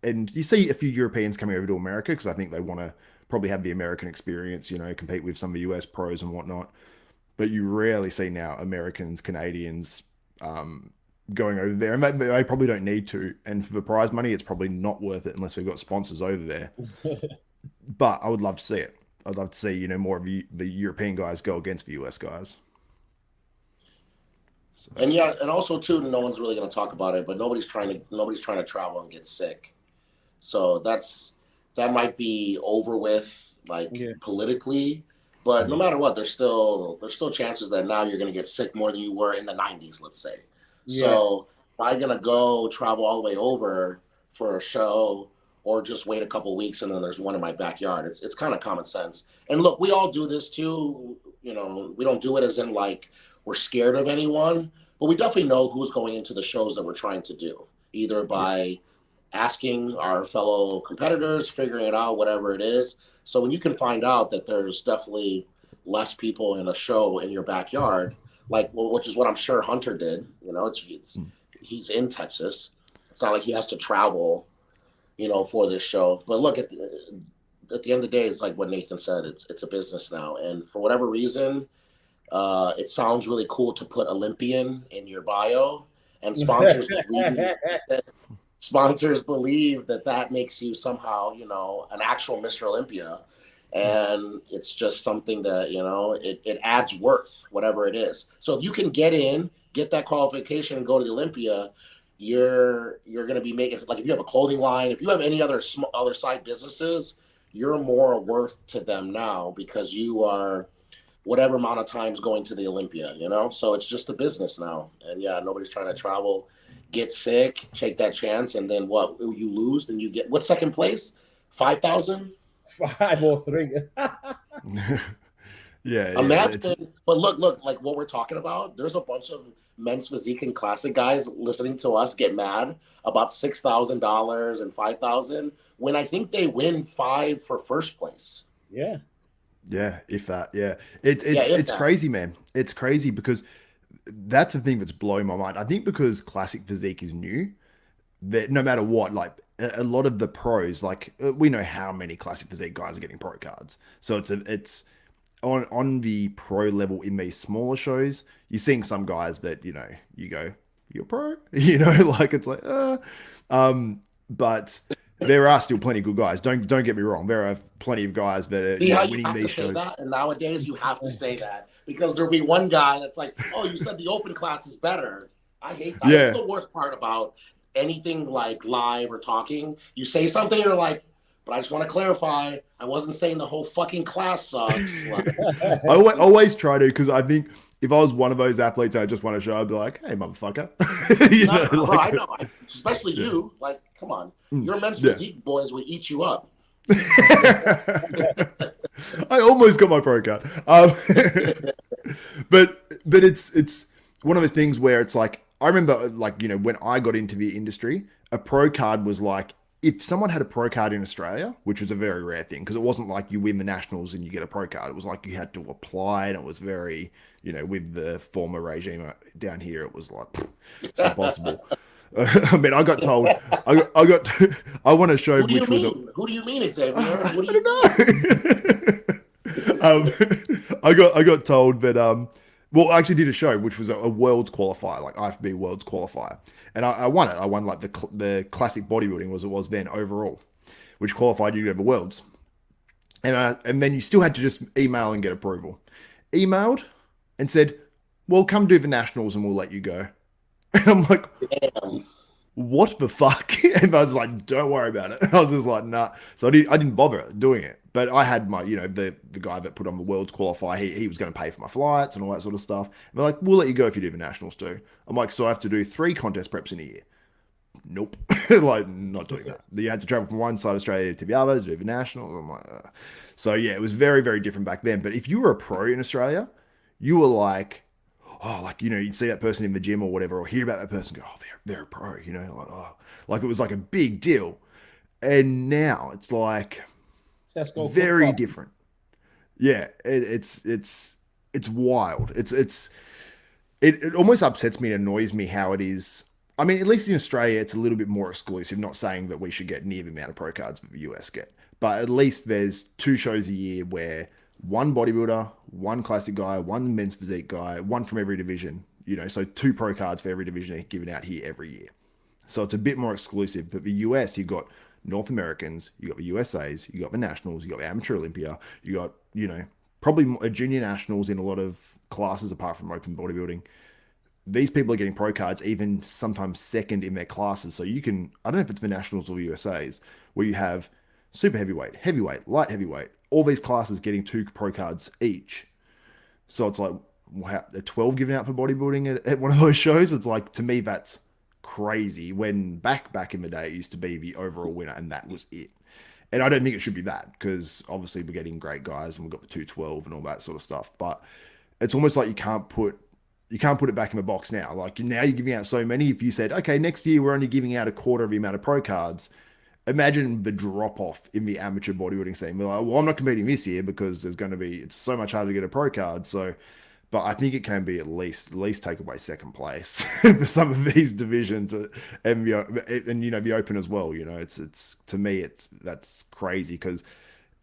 And you see a few Europeans coming over to America because I think they want to probably have the American experience, compete with some of the US pros and whatnot. But you rarely see now Americans, Canadians going over there, and they probably don't need to. And for the prize money, it's probably not worth it unless we've got sponsors over there. But I would love to see it. I'd love to see, more of the European guys go against the US guys. So. And also too, no one's really going to talk about it, but nobody's trying to travel and get sick. So that might be over with, politically, but no matter what, there's still chances that now you're going to get sick more than you were in the 90s, let's say. Yeah. So am I going to go travel all the way over for a show, or just wait a couple weeks and then there's one in my backyard? It's kind of common sense. And look, we all do this too. We don't do it as in like we're scared of anyone, but we definitely know who's going into the shows that we're trying to do, either by asking our fellow competitors, figuring it out, whatever it is. So when you can find out that there's definitely less people in a show in your backyard, which is what I'm sure Hunter did, he's in Texas. It's not like he has to travel, for this show. But look, at the end of the day, it's like what Nathan said, it's a business now. And for whatever reason, it sounds really cool to put Olympian in your bio, and sponsors believe that that makes you somehow, you know, an actual Mr. Olympia. And it's just something that, you know, it adds worth, whatever it is. So if you can get in, get that qualification and go to the Olympia, you're going to be making, like, if you have a clothing line, if you have any other other side businesses, you're more worth to them now because you are whatever amount of times going to the Olympia, you know? So it's just a business now. And yeah, nobody's trying to travel, get sick, take that chance. And then what, you lose, then you get, what's second place? 5,000? 503. Yeah, Imagine, but look, like what we're talking about, there's a bunch of men's physique and classic guys listening to us get mad about $6,000 and 5,000 when I think they win 5 for first place. Yeah. Yeah, if that, yeah. It's crazy, man. It's crazy because that's the thing that's blowing my mind. I think because classic physique is new, that no matter what, like a lot of the pros, like we know how many classic physique guys are getting pro cards. So it's on the pro level in these smaller shows, you're seeing some guys that, you know, you go, you're pro, you know, like it's like, but there are still plenty of good guys. Don't get me wrong. There are plenty of guys that are, you know, winning these shows. That? And nowadays you have to say that because there'll be one guy that's like, oh, you said the open class is better. I hate that. Yeah. That's the worst part about anything like live or talking. You say something, you're like, but I just want to clarify, I wasn't saying the whole fucking class sucks. I always try to, because I think if I was one of those athletes I just want to show, I'd be like, hey, motherfucker. I know. Especially you. Like, come on. Your men's physique boys would eat you up. I almost got my pro card. But it's one of those things where it's like, I remember, like, you know, when I got into the industry, a pro card was like, if someone had a pro card in Australia, which was a very rare thing, because it wasn't like you win the nationals and you get a pro card. It was like you had to apply, and it was very, you know, with the former regime down here, it was like, it's impossible. I mean, I got told, I want to show which was. Who do you mean, Xavier? I don't know. I got told that, well, I actually did a show which was a world's qualifier, like IFB world's qualifier, and I won it. I won like the classic bodybuilding was it was then overall, which qualified you to the worlds, and then you still had to just email and get approval. Emailed and said, "Well, come do the nationals and we'll let you go." And I'm like, damn. What the fuck? And I was like, don't worry about it. I was just like, nah. So I didn't bother doing it. But I had my, you know, the guy that put on the world's qualifier, he was going to pay for my flights and all that sort of stuff. And they're like, we'll let you go if you do the nationals too. I'm like, so I have to do 3 contest preps in a year. Nope. Like, not doing that. You had to travel from one side of Australia to the other to do the nationals. I'm like, So yeah, it was very, very different back then. But if you were a pro in Australia, you were like, oh, like, you know, you'd see that person in the gym or whatever, or hear about that person, go, oh, they're a pro, you know, like, oh, like it was like a big deal. And now it's like very different. Yeah, it's wild. It almost upsets me and annoys me how it is. I mean, at least in Australia, it's a little bit more exclusive. Not saying that we should get near the amount of pro cards that the US get, but at least there's 2 shows a year where one bodybuilder, one classic guy, one men's physique guy, one from every division, you know, so 2 pro cards for every division are given out here every year. So it's a bit more exclusive. But the US, you've got North Americans, you got the USAs, you got the nationals, you got the amateur Olympia, you got, you know, probably a junior nationals in a lot of classes apart from open bodybuilding. These people are getting pro cards even sometimes second in their classes. So you can, I don't know if it's the nationals or the USAs, where you have super heavyweight, heavyweight, light heavyweight, all these classes getting 2 pro cards each. So it's like, wow, 12 given out for bodybuilding at one of those shows. It's like, to me, that's crazy. When back in the day, it used to be the overall winner, and that was it. And I don't think it should be that, because obviously we're getting great guys and we've got the 212 and all that sort of stuff. But it's almost like you can't put it back in the box now. Like, now you're giving out so many. If you said, okay, next year we're only giving out a quarter of the amount of pro cards, imagine the drop off in the amateur bodybuilding scene. We're like, well, I'm not competing this year because it's so much harder to get a pro card. So, but I think it can be at least take away second place for some of these divisions, and you know, the open as well. You know, it's to me, that's crazy, because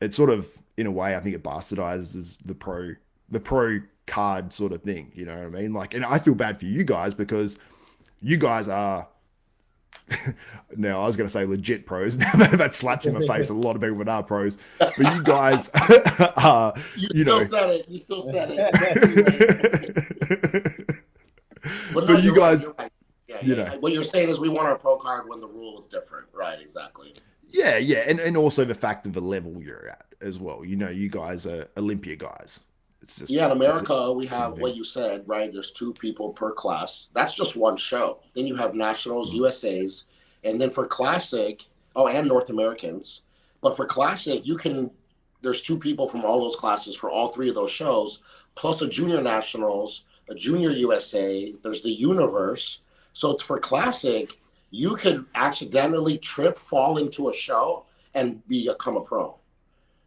it's sort of, in a way, I think it bastardizes the pro card sort of thing. You know what I mean? Like, and I feel bad for you guys because you guys are. Now I was going to say legit pros. Now that slaps in my face. A lot of people are pros, but you guys are. You still said it. You still said it. But no, you guys, right. Yeah. What you're saying is we want our pro card when the rule was different, right? Exactly. Yeah, and also the fact of the level you're at as well. You know, you guys are Olympia guys. It's just in America we have what you said, right? There's 2 people per class. That's just one show. Then you have nationals, USAs, and then for classic, and North Americans. But for classic, there's 2 people from all those classes for all 3 of those shows, plus a junior nationals, a junior USA. There's the universe. So it's for classic, you could accidentally fall into a show and become a pro.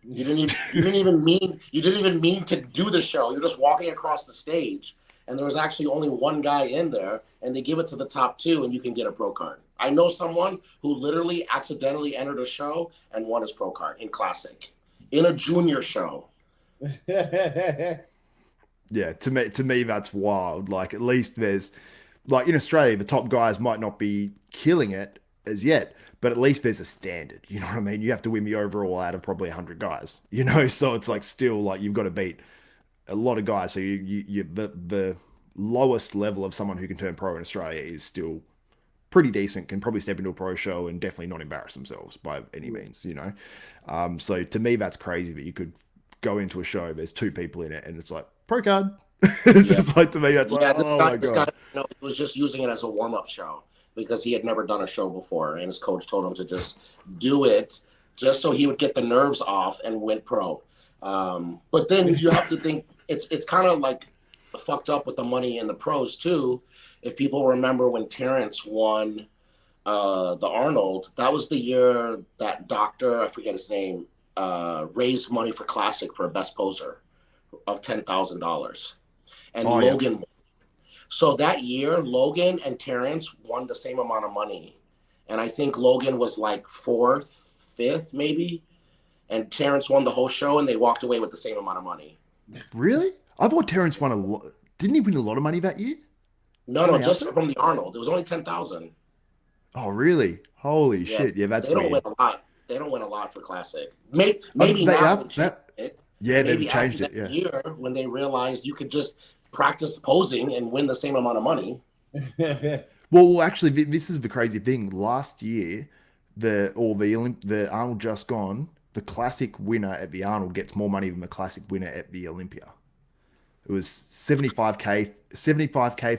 You didn't even mean to do the show. You're just walking across the stage, and there was actually only one guy in there, and they give it to the top 2, and you can get a pro card. I know someone who literally accidentally entered a show and won his pro card in classic, in a junior show. Yeah, to me that's wild. Like, at least there's, like, in Australia, the top guys might not be killing it as yet, but at least there's a standard. You know what I mean? You have to win the overall out of probably 100 guys. You know, so it's like still like you've got to beat a lot of guys. So the lowest level of someone who can turn pro in Australia is still pretty decent. Can probably step into a pro show and definitely not embarrass themselves by any means. You know, so to me that's crazy that you could go into a show. There's 2 people in it, and it's like pro card. It's just like, to me that's like, oh my god. He was just using it as a warm-up show because he had never done a show before, and his coach told him to just do it just so he would get the nerves off and went pro. But then you have to think it's kind of like fucked up with the money in the pros too. If people remember when Terrence won the Arnold, that was the year that doctor, I forget his name, raised money for Classic for a best poser of $10,000. And Logan won. So that year, Logan and Terrence won the same amount of money. And I think Logan was like 4th, 5th, maybe. And Terrence won the whole show, and they walked away with the same amount of money. Really? I thought Terrence won a lot. Didn't he win a lot of money that year? No, just from the Arnold. It was only 10,000. Oh, really? Holy shit! Yeah, that's they don't weird. win a lot. They don't win a lot for Classic. Maybe now. Yeah, they've changed it. Yeah. Year when they realized you could just practice posing and win the same amount of money. Well, actually, this is the crazy thing. Last year, the Arnold just gone. The Classic winner at the Arnold gets more money than the Classic winner at the Olympia. It was 75k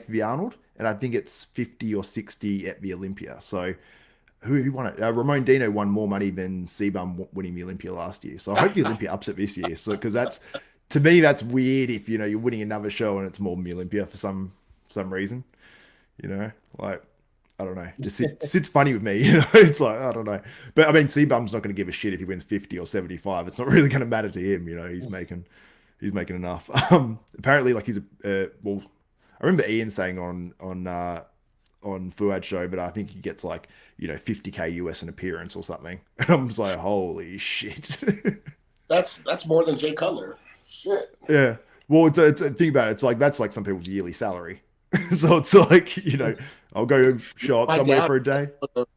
for the Arnold, and I think it's 50 or 60 at the Olympia. So who won it? Ramon Dino won more money than C-Bum winning the Olympia last year. So I hope the Olympia ups it this year. So because that's, to me, that's weird if you're winning another show and it's more than the Olympia for some reason. Like, I don't know. Just sits funny with me. It's like, I don't know. But I mean, C-Bum's not going to give a shit if he wins 50 or 75. It's not really going to matter to him. He's making enough. Apparently, like, he's well, I remember Ian saying on Fuad's show, but I think he gets like 50k US an appearance or something. And I'm just like, holy shit. That's more than Jay Cutler. Shit. Yeah. Well, it's think about it. It's like that's like some people's yearly salary. So it's like I'll go show up somewhere for a day.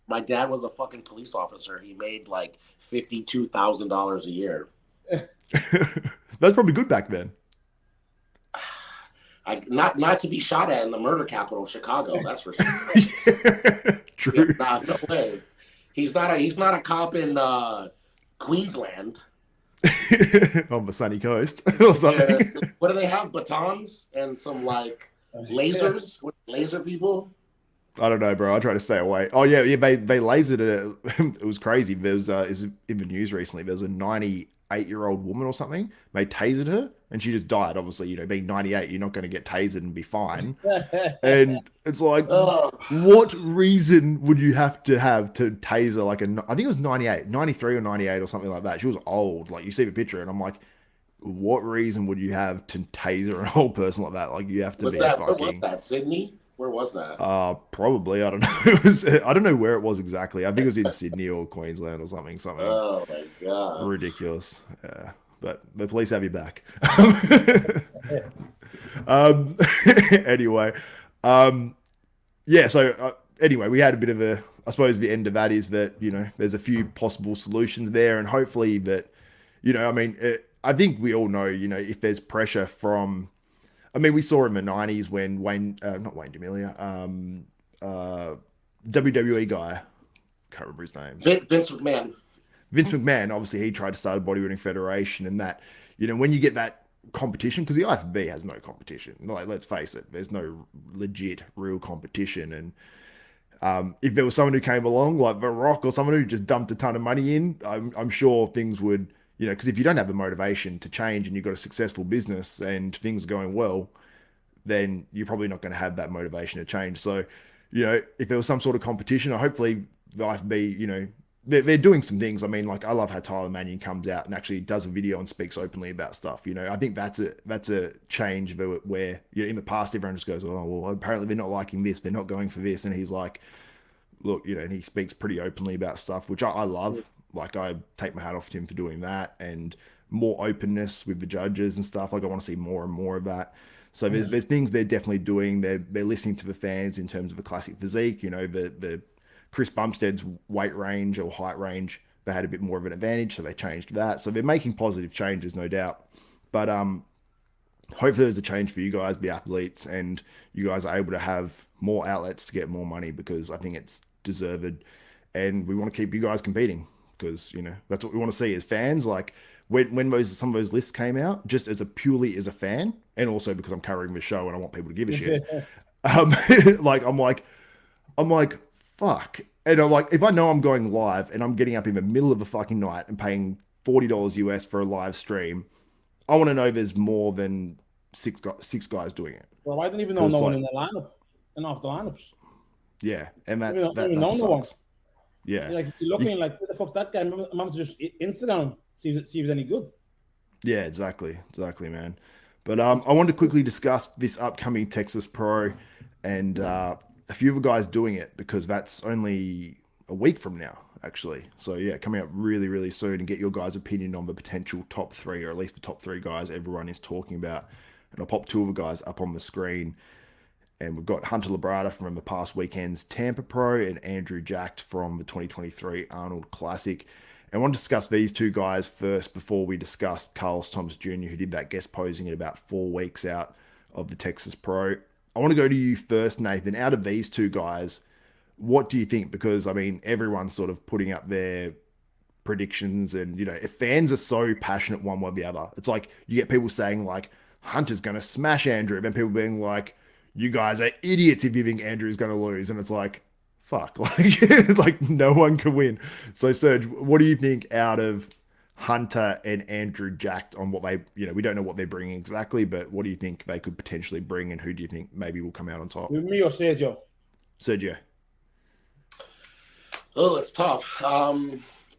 My dad was a fucking police officer. He made like $52,000 a year. That's probably good back then. Not to be shot at in the murder capital of Chicago. That's for sure. True. Yeah, no way. He's not a cop in Queensland. On the sunny coast or something. What do they have? Batons and some like lasers? Laser people? I don't know, bro. I try to stay away. Oh yeah. They lasered it. It was crazy. There was is in the news recently. There was a 98-year-old woman or something. They tasered her, and she just died. Obviously, being 98, you're not going to get tasered and be fine. And it's like, what reason would you have to taser like I think it was 93 or 98 or something like that. She was old. Like, you see the picture, and I'm like, what reason would you have to taser an old person like that? Like, you have to be fucking. Where was that? Sydney? Where was that? Probably. I don't know. I don't know where it was exactly. I think it was in Sydney or Queensland or something. Oh my god! Ridiculous. Yeah, but the police have you back. Um, anyway, yeah. So anyway, we had a bit of a. I suppose the end of that is that there's a few possible solutions there, and hopefully that I mean, I think we all know if there's pressure from. I mean, we saw in the '90s when not Wayne D'Amelia, WWE guy, can't remember his name. Vince McMahon. Vince McMahon, obviously, he tried to start a bodybuilding federation, and that, when you get that competition, because the IFB has no competition. Like, let's face it, there's no legit, real competition. And if there was someone who came along, like The Rock, or someone who just dumped a ton of money in, I'm sure things would, because if you don't have the motivation to change and you've got a successful business and things are going well, then you're probably not going to have that motivation to change. So, if there was some sort of competition, or hopefully the IFB, they're doing some things. I mean, like, I love how Tyler Mannion comes out and actually does a video and speaks openly about stuff. I think that's a change where in the past everyone just goes, oh, well, apparently they're not liking this, they're not going for this, and he's like, look, and he speaks pretty openly about stuff, which I love. Like, I take my hat off to him for doing that, and more openness with the judges and stuff. Like, I want to see more and more of that. So there's things they're definitely doing. They're listening to the fans in terms of a classic physique. The Chris Bumstead's weight range or height range, they had a bit more of an advantage, so they changed that. So they're making positive changes, no doubt. But hopefully there's a change for you guys, the athletes, and you guys are able to have more outlets to get more money, because I think it's deserved, and we want to keep you guys competing, because that's what we want to see as fans. Like, when some of those lists came out, just as a fan, and also because I'm covering the show and I want people to give a shit. Like, I'm like, fuck. And I'm like, if I know I'm going live and I'm getting up in the middle of the fucking night and paying $40 US for a live stream, I want to know there's more than six guys doing it. Well, I didn't even know no one in the lineup, and off the lineups. Yeah, and that sucks. Yeah, like, you're looking like, who the fuck's that guy? I'm going to just Instagram, see if it's any good. Yeah, exactly, man. But I wanted to quickly discuss this upcoming Texas Pro and a few of the guys doing it, because that's only a week from now, actually. So yeah, coming up really, really soon, and get your guys' opinion on the potential top three, or at least the top three guys everyone is talking about. And I'll pop two of the guys up on the screen. And we've got Hunter Labrada from the past weekend's Tampa Pro, and Andrew Jacked from the 2023 Arnold Classic. And I want to discuss these two guys first before we discuss Carlos Thomas Jr., who did that guest posing at about 4 weeks out of the Texas Pro. I want to go to you first, Nathan. Out of these two guys, what do you think? Because, I mean, everyone's sort of putting up their predictions, and, if fans are so passionate one way or the other, it's like you get people saying, like, Hunter's going to smash Andrew, and people being like, you guys are idiots if you think Andrew's going to lose. And it's like, fuck, like no one can win. So Serge, what do you think out of Hunter and Andrew Jacked on what they, we don't know what they're bringing exactly, but what do you think they could potentially bring, and who do you think maybe will come out on top? With me or Sergio? Sergio. Oh, it's tough.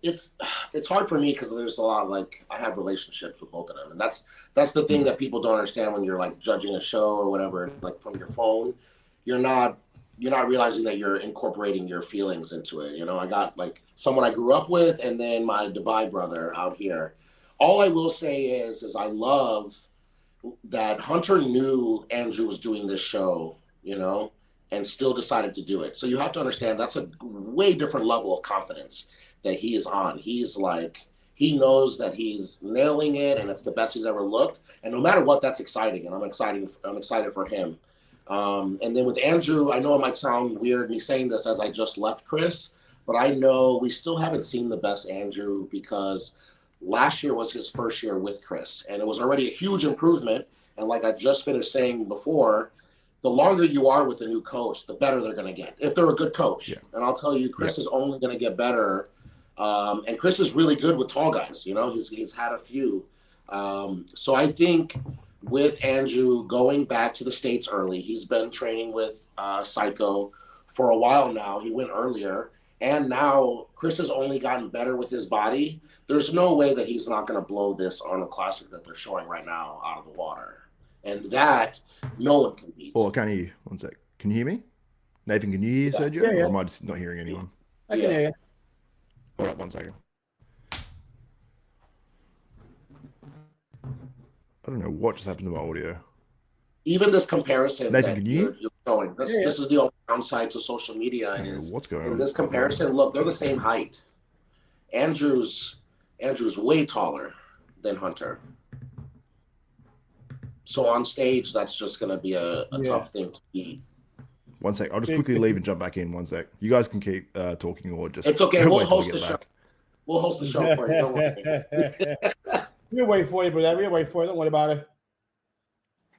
It's hard for me because there's a lot, like, I have relationships with both of them, and that's the thing that people don't understand when you're, like, judging a show or whatever, like, from your phone. You're not realizing that you're incorporating your feelings into it. I got, like, someone I grew up with, and then my Dubai brother out here. All I will say is I love that Hunter knew Andrew was doing this show, and still decided to do it. So you have to understand that's a way different level of confidence that he is on. He's like, he knows that he's nailing it, and it's the best he's ever looked. And no matter what, that's exciting, and I'm excited for him. And then with Andrew, I know it might sound weird me saying this as I just left Chris, but I know we still haven't seen the best Andrew, because last year was his first year with Chris, and it was already a huge improvement. And like I just finished saying before, the longer you are with a new coach, the better they're going to get, if they're a good coach. Yeah. And I'll tell you, Chris is only going to get better. And Chris is really good with tall guys. He's had a few. So I think with Andrew going back to the States early, he's been training with Psycho for a while now. He went earlier. And now Chris has only gotten better with his body. There's no way that he's not going to blow this Arnold Classic that they're showing right now out of the water. And that no one can beat. Oh, I can't hear you. One sec. Can you hear me? Nathan, can you hear Sergio? Yeah. Or am I just not hearing anyone? I can hear you. All right, 1 second. I don't know what just happened to my audio. even this comparison Nathan, that can you're you? showing, this is the only downside to social media is What's going in on? this comparison. Look, they're the same height. Andrew's way taller than Hunter. So on stage, that's just going to be a tough thing to beat. One sec. I'll just quickly leave and jump back in. One sec. You guys can keep talking or just. It's okay. We'll wait till we host get the show. back. We'll host the show for you. Don't worry. We'll wait for you, brother. We'll wait for you. Don't worry about it.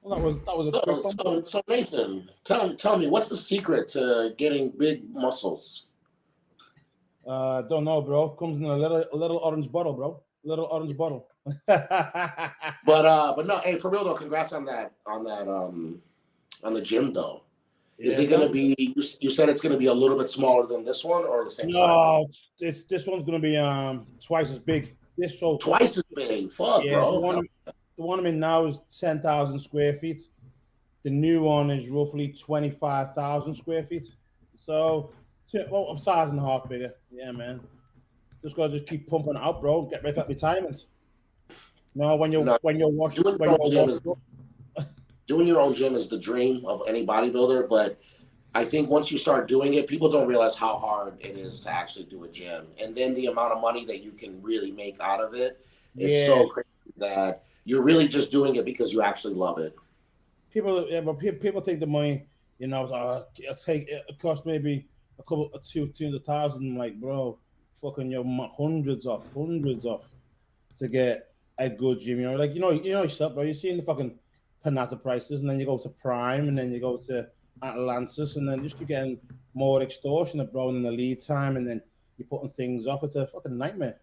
Well, that was a quick one. So Nathan, tell me, what's the secret to getting big muscles? Don't know, bro. Comes in a little orange bottle, bro. Little orange bottle. But no, hey, for real though, congrats on the gym though. Is it going to be? You said it's going to be a little bit smaller than this one, or the same size? No, this one's going to be twice as big. Twice as big. Fuck, yeah, bro. The one I'm in now is 10,000 square feet. The new one is roughly 25,000 square feet. So, a size and a half bigger. Yeah, man. Just gotta keep pumping it out, bro. Get ready for retirement. No, when you're washed, doing your own gym is the dream of any bodybuilder, but I think once you start doing it, people don't realize how hard it is to actually do a gym, and then the amount of money that you can really make out of it is so crazy that you're really just doing it because you actually love it. People take the money, it cost maybe a couple of 200,000. Like, bro, fucking hundreds off to get a good gym. Like yourself, bro. You're seeing the fucking Panata prices, and then you go to Prime, and then you go to Atlantis, and then just keep getting more extortionate, bro, in the lead time, and then you're putting things off. It's a fucking nightmare.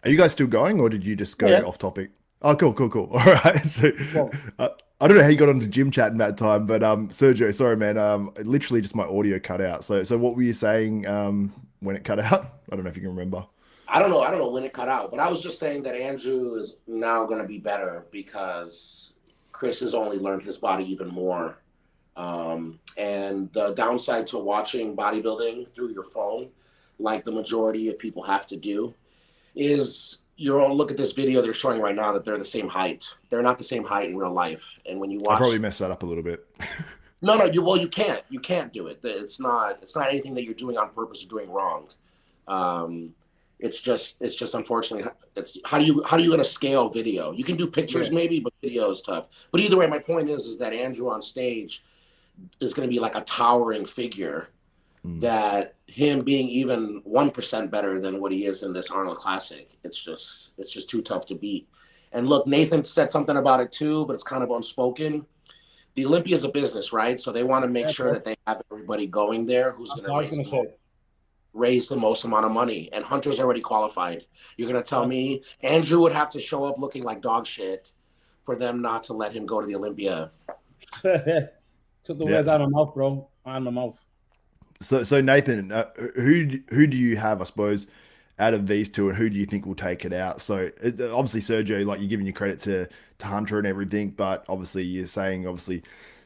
Are you guys still going, or did you just go off topic? Oh, cool. All right. So I don't know how you got onto gym chat in that time, but Sergio, sorry, man. Literally just my audio cut out. So what were you saying when it cut out? I don't know if you can remember. I don't know when it cut out, but I was just saying that Andrew is now going to be better because Chris has only learned his body even more. And the downside to watching bodybuilding through your phone, like the majority of people have to do, is look at this video they're showing right now that they're the same height. They're not the same height in real life. And when you watch, I probably messed that up a little bit. No, you can't do it. It's not anything that you're doing on purpose or doing wrong. It's just unfortunately, it's how are you going to scale video? You can do pictures maybe, but video is tough. But either way, my point is that Andrew on stage is going to be like a towering figure. That him being even 1% better than what he is in this Arnold Classic, it's just too tough to beat. And look, Nathan said something about it too, but it's kind of unspoken. The Olympia is a business, right? So they want to make sure that they have everybody going there who's going to raise the most amount of money. And Hunter's already qualified. You're going to tell me Andrew would have to show up looking like dog shit for them not to let him go to the Olympia. Took the words out of my mouth, bro. Out of my mouth. So Nathan, who do you have, I suppose, out of these two, and who do you think will take it out? So obviously Sergio, like, you're giving your credit to Hunter and everything, but obviously you're saying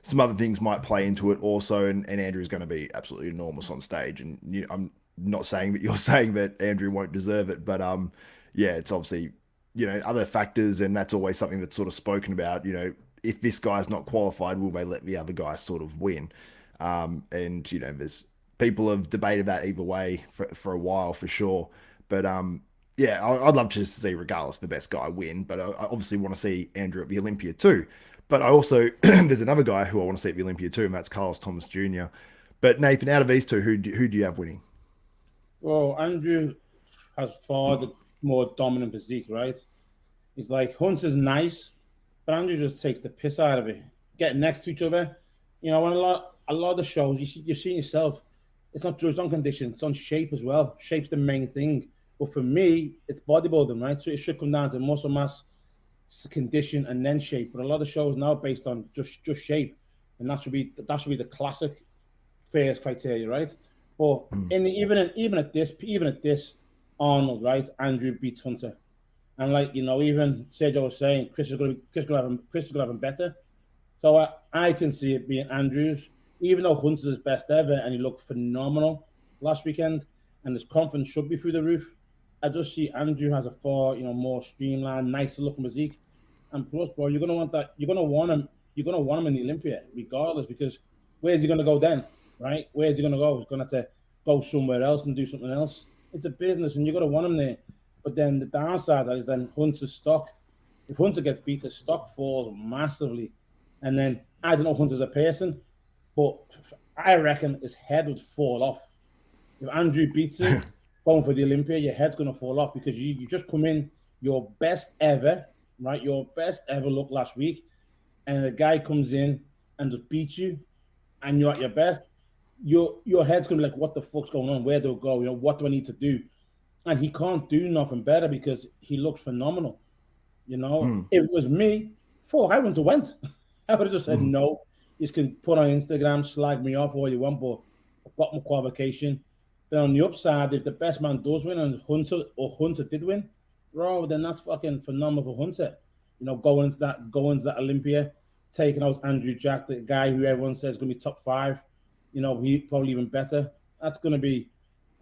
some other things might play into it also, and Andrew's going to be absolutely enormous on stage. And I'm not saying that you're saying that Andrew won't deserve it, but it's obviously other factors, and that's always something that's sort of spoken about. If this guy's not qualified, will they let the other guy sort of win? And there's people have debated that either way for a while, for sure. But I'd love to see, regardless, the best guy win. But I obviously want to see Andrew at the Olympia too. But I also there's another guy who I want to see at the Olympia too, and that's Carlos Thomas Jr. But Nathan, out of these two, who do you have winning? Well, Andrew has far the more dominant physique, right? He's like, Hunter's nice, but Andrew just takes the piss out of it. Getting next to each other, when a lot of the shows you've seen yourself. It's not just on condition, it's on shape as well. Shape's the main thing. But for me, it's bodybuilding, right? So it should come down to muscle mass, condition, and then shape. But a lot of shows now are based on just shape. And that should be the classic first criteria, right? But even at this Arnold, right, Andrew beats Hunter. And even Sergio was saying, Chris is gonna have him better. So I can see it being Andrews. Even though Hunter's his best ever and he looked phenomenal last weekend and his confidence should be through the roof, I just see Andrew has a far, more streamlined, nicer looking physique. And plus, bro, you're gonna want that. You're gonna want him you're going to want him in the Olympia regardless, because where's he going to go then, right? Where's he going to go? He's going to have to go somewhere else and do something else. It's a business, and you're going to want him there. But then the downside of that is then Hunter's stock. If Hunter gets beat, his stock falls massively. And then I don't know Hunter's a person, but I reckon his head would fall off. If Andrew beats him, going for the Olympia, your head's going to fall off, because you just come in your best ever, right? Your best ever look last week, and the guy comes in and just beats you, and you're at your best. Your head's going to be like, what the fuck's going on? Where do I go? What do I need to do? And he can't do nothing better because he looks phenomenal. If it was me, I wouldn't have went. I would have just said no. You can put on Instagram, slag me off all you want, but I've got my qualification. Then on the upside, if the best man does win and Hunter did win, bro, then that's fucking phenomenal for Hunter. Going into that Olympia, taking out Andrew Jack, the guy who everyone says is going to be top 5. He probably even better. That's going to be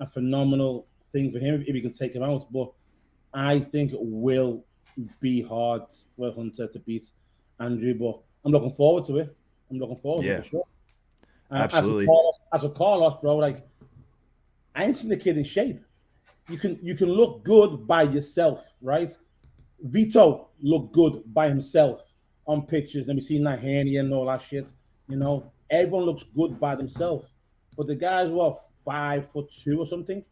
a phenomenal thing for him if he can take him out. But I think it will be hard for Hunter to beat Andrew. But I'm looking forward to it. I'm looking forward to it for sure. Absolutely. As a Carlos, bro, like, I ain't seen the kid in shape. You can look good by yourself, right? Vito looked good by himself on pictures. Let me see that hernia and all that shit. Everyone looks good by themselves. But the guy's 5'2" or something.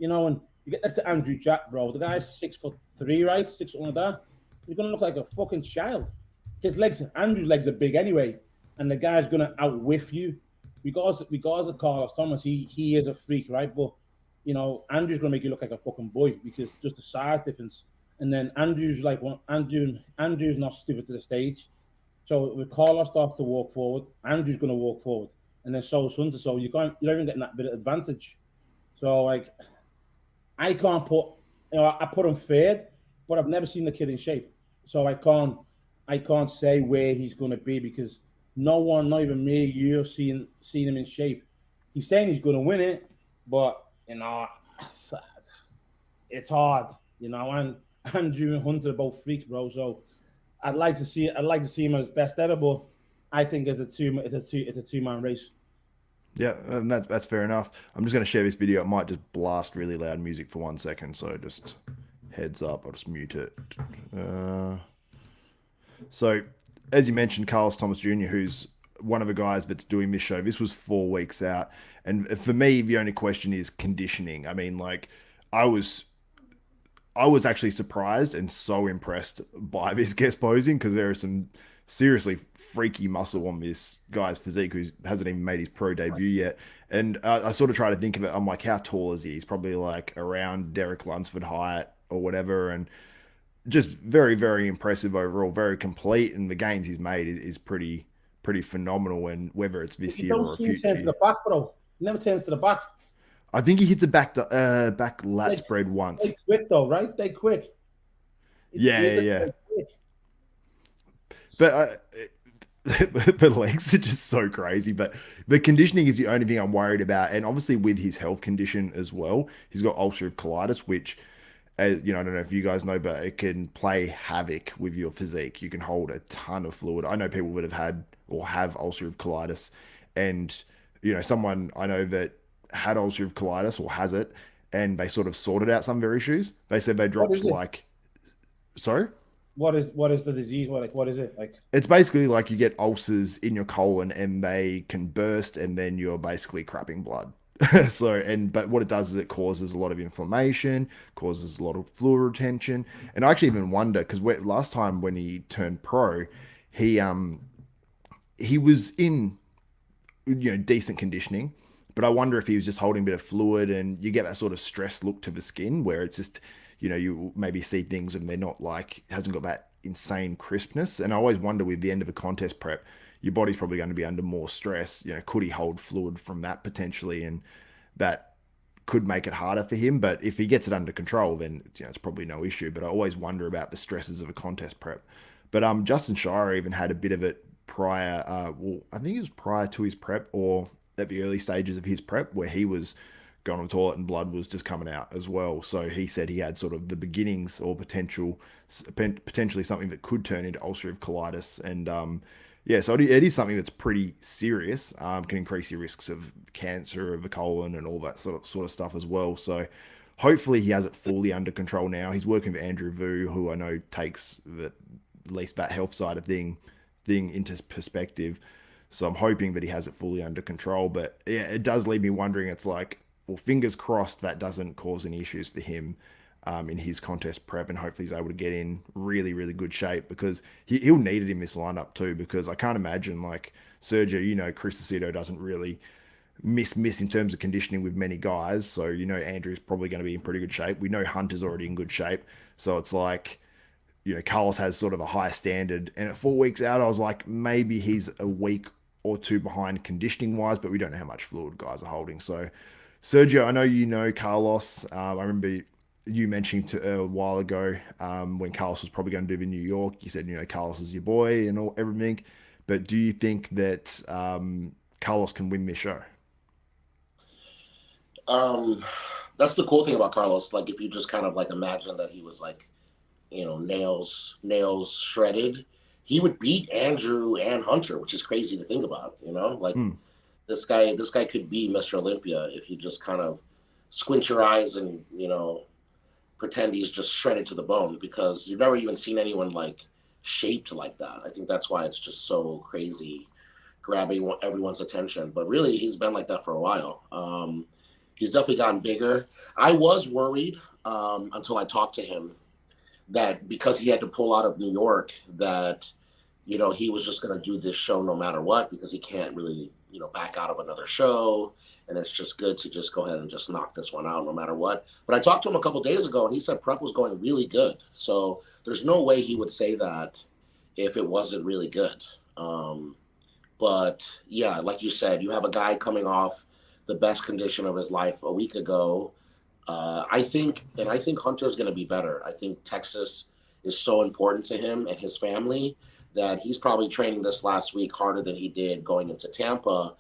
And you get next to Andrew Jack, bro. The guy's 6'3", right? 6 like that. You're gonna look like a fucking child. Andrew's legs are big anyway, and the guy's gonna outwhiff you. Because of Carlos Thomas, he is a freak, right? But Andrew's gonna make you look like a fucking boy because just the size difference. And then Andrew's not stupid to the stage. So if Carlos starts to walk forward, Andrew's gonna walk forward, and then so is Hunter. So you're not even getting that bit of advantage. So like, I can't put, I put him third, but I've never seen the kid in shape, so I can't say where he's gonna be because no one, not even me, you've seen him in shape. He's saying he's gonna win it, but it's hard, and Andrew and Hunter are both freaks, bro. So I'd like to see him as best ever, but I think it's a two-man race. Yeah, and that's fair enough. I'm just going to share this video. It might just blast really loud music for 1 second, so just heads up. I'll just mute it. So, as you mentioned, Carlos Thomas Jr., who's one of the guys that's doing this show, this was 4 weeks out. And for me, the only question is conditioning. I mean, like, I was actually surprised and so impressed by this guest posing because there are some seriously freaky muscle on this guy's physique who hasn't even made his pro debut yet. And I sort of try to think of it. I'm like, how tall is he? He's probably like around Derek Lunsford height or whatever. And just very, very impressive overall, very complete. And the gains he's made is pretty phenomenal. And whether it's this year or a future year. To the back, bro. He never turns to the back. I think he hits a back lat spread once. They quick though, right? They quick. Yeah. But the legs are just so crazy. But the conditioning is the only thing I'm worried about. And obviously with his health condition as well, he's got ulcerative colitis, which, I don't know if you guys know, but it can play havoc with your physique. You can hold a ton of fluid. I know people that have had or have ulcerative colitis. And, someone I know that had ulcerative colitis or has it, and they sort of sorted out some of their issues. They said they dropped sorry? What is the disease? What is it? Like, it's basically like you get ulcers in your colon and they can burst and then you're basically crapping blood. But what it does is it causes a lot of inflammation, causes a lot of fluid retention. And I actually even wonder, because last time when he turned pro, he was in, decent conditioning, but I wonder if he was just holding a bit of fluid, and you get that sort of stress look to the skin where it's just, you maybe see things and they're not hasn't got that insane crispness. And I always wonder with the end of a contest prep, your body's probably going to be under more stress. Could he hold fluid from that potentially? And that could make it harder for him. But if he gets it under control, then it's probably no issue. But I always wonder about the stresses of a contest prep. But Justin Shire even had a bit of it prior. I think it was prior to his prep or at the early stages of his prep, where he was going to the toilet and blood was just coming out as well. So he said he had sort of the beginnings or potentially something that could turn into ulcerative colitis. And Yeah, so it is something that's pretty serious. Can increase your risks of cancer of the colon and all that sort of stuff as well. So hopefully he has it fully under control now. He's working with Andrew Vu, who I know takes at least that health side of thing into perspective. So I'm hoping that he has it fully under control. But yeah, it does leave me wondering. It's like, well, fingers crossed that doesn't cause any issues for him in his contest prep, and hopefully he's able to get in really, really good shape because he'll need it in this lineup too. Because I can't imagine like Sergio, Chris Aceto doesn't really miss in terms of conditioning with many guys. So Andrew's probably going to be in pretty good shape. We know Hunter's already in good shape. So it's like Carlos has sort of a high standard, and at 4 weeks out, I was like maybe he's a week or two behind conditioning wise, but we don't know how much fluid guys are holding. So Sergio, I know Carlos. I remember you mentioning a while ago when Carlos was probably going to do in New York. You said Carlos is your boy and everything, but do you think that Carlos can win this show? That's the cool thing about Carlos. Like if you just kind of like imagine that he was like, nails shredded, he would beat Andrew and Hunter, which is crazy to think about. Like this guy could be Mr. Olympia if you just kind of squint your eyes and pretend he's just shredded to the bone, because you've never even seen anyone like shaped like that. I think that's why it's just so crazy, grabbing everyone's attention. But really, he's been like that for a while. He's definitely gotten bigger. I was worried until I talked to him that because he had to pull out of New York, that he was just going to do this show no matter what, because he can't really back out of another show, and it's just good to just go ahead and just knock this one out no matter what. But I talked to him a couple days ago, and he said prep was going really good. So there's no way he would say that if it wasn't really good. But yeah, like you said, you have a guy coming off the best condition of his life a week ago. I think Hunter's going to be better. I think Texas is so important to him and his family that he's probably training this last week harder than he did going into Tampa,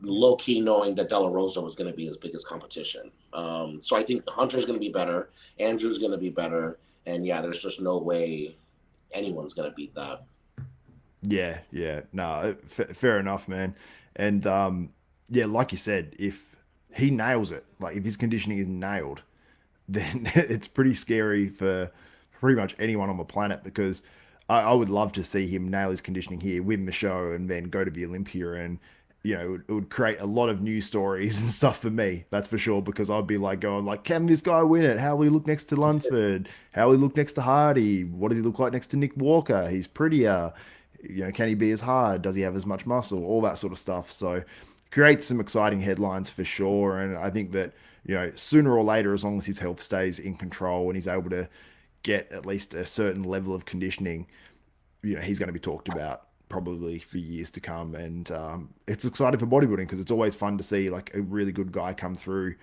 low key knowing that De La Rosa was going to be his biggest competition. So I think Hunter's going to be better. Andrew's going to be better. And yeah, there's just no way anyone's going to beat that. Yeah. No, fair enough, man. And yeah, like you said, if he nails it, like if his conditioning is nailed, then it's pretty scary for pretty much anyone on the planet, because I would love to see him nail his conditioning here, win the show, and then go to the Olympia. And, it would create a lot of news stories and stuff for me, that's for sure, because I'd be like going like, can this guy win it? How will he look next to Lunsford? How will he look next to Hardy? What does he look like next to Nick Walker? He's prettier. Can he be as hard? Does he have as much muscle? All that sort of stuff. So creates some exciting headlines for sure. And I think that, sooner or later, as long as his health stays in control and he's able to get at least a certain level of conditioning, he's going to be talked about probably for years to come. And it's exciting for bodybuilding because it's always fun to see like a really good guy come through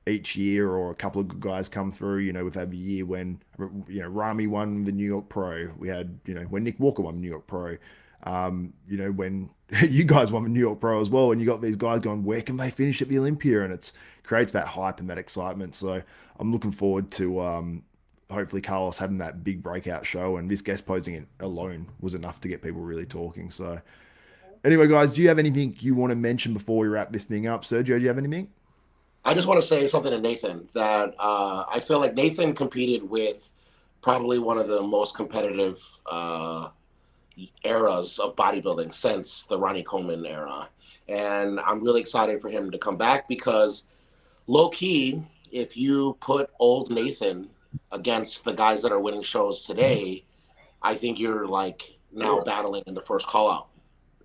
each year, or a couple of good guys come through. We've had the year when, Rami won the New York Pro. We had, when Nick Walker won the New York Pro. When you guys won the New York Pro as well, and you got these guys going, where can they finish at the Olympia? And it creates that hype and that excitement. So I'm looking forward to hopefully Carlos having that big breakout show, and this guest posing it alone was enough to get people really talking. So anyway, guys, do you have anything you want to mention before we wrap this thing up? Sergio, do you have anything? I just want to say something to Nathan, that I feel like Nathan competed with probably one of the most competitive eras of bodybuilding since the Ronnie Coleman era. And I'm really excited for him to come back, because low key, if you put old Nathan against the guys that are winning shows today, I think you're like now battling in the first call out.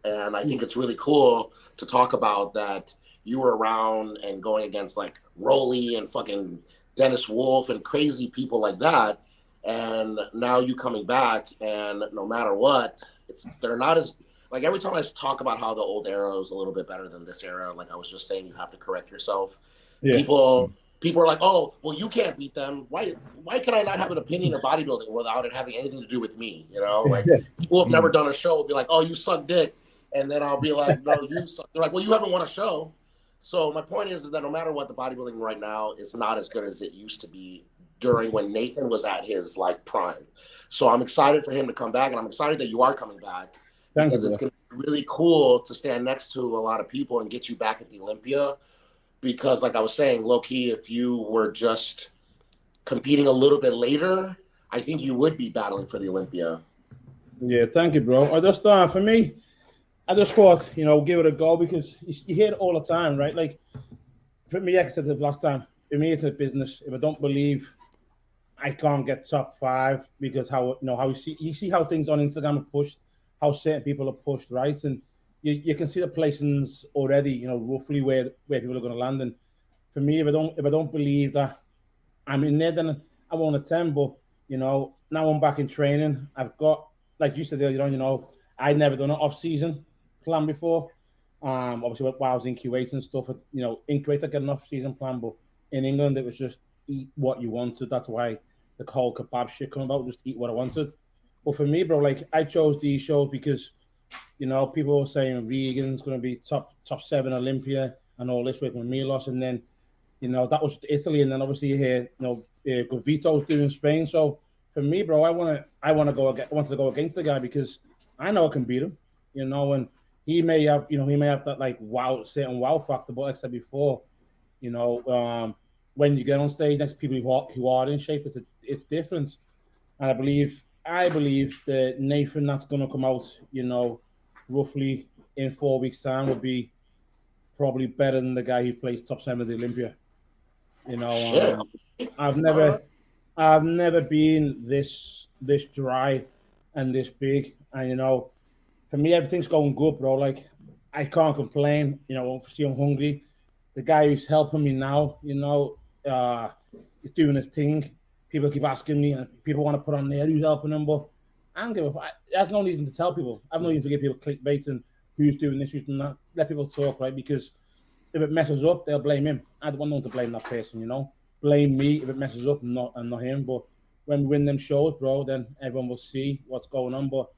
And I think it's really cool to talk about that you were around and going against like Rolly and fucking Dennis Wolf and crazy people like that. And now you coming back, and no matter what, they're not as, like, every time I talk about how the old era was a little bit better than this era, like I was just saying, you have to correct yourself. Yeah. People are like, oh, well, you can't beat them. Why can I not have an opinion of bodybuilding without it having anything to do with me? Like people who have never done a show will be like, oh, you suck dick. And then I'll be like, no, you suck. They're like, well, you haven't won a show. So my point is that no matter what, the bodybuilding right now is not as good as it used to be during when Nathan was at his like prime. So I'm excited for him to come back, and I'm excited that you are coming back, because it's going to be really cool to stand next to a lot of people and get you back at the Olympia. Because, like I was saying, low key, if you were just competing a little bit later, I think you would be battling for the Olympia. Yeah, thank you, bro. I just for me, I just thought, give it a go because you hear it all the time, right? Like for me, like I said the last time, for me it's a business. If I don't believe I can't get top 5 because how you see how things on Instagram are pushed, how certain people are pushed, right? And you can see the placings already, roughly where people are going to land. And for me, if I don't believe that I'm in there, then I won't attend. But now I'm back in training. I've got, like you said earlier on, I'd never done an off-season plan before. Obviously while I was in Kuwait and stuff, in Kuwait I get an off-season plan, but in England it was just eat what you wanted. That's why the whole kebab shit come about. Just eat what I wanted. But for me, bro, like I chose these shows because people were saying Regan's going to be top 7 Olympia and all this with Milos, and then that was Italy, and then obviously you hear Vito's doing Spain. So for me, bro, I wanted to go against the guy because I know I can beat him, and he may have that like certain wow factor. But like I said before, when you get on stage next to people who are in shape, it's different. And I believe that Nathan that's going to come out, roughly in 4 weeks' time would be probably better than the guy who plays top 7 of the Olympia. I've never been this dry and this big, and for me everything's going good, bro. Like I can't complain. Obviously I'm hungry. The guy who's helping me now, he's doing his thing. People keep asking me, and people want to put on there who's helping them, but I don't give a fuck. There's no reason to tell people. I have no reason to give people clickbait and who's doing this, who's doing that. Let people talk, right? Because if it messes up, they'll blame him. I don't want no one to blame that person, Blame me if it messes up, not him. But when we win them shows, bro, then everyone will see what's going on. But,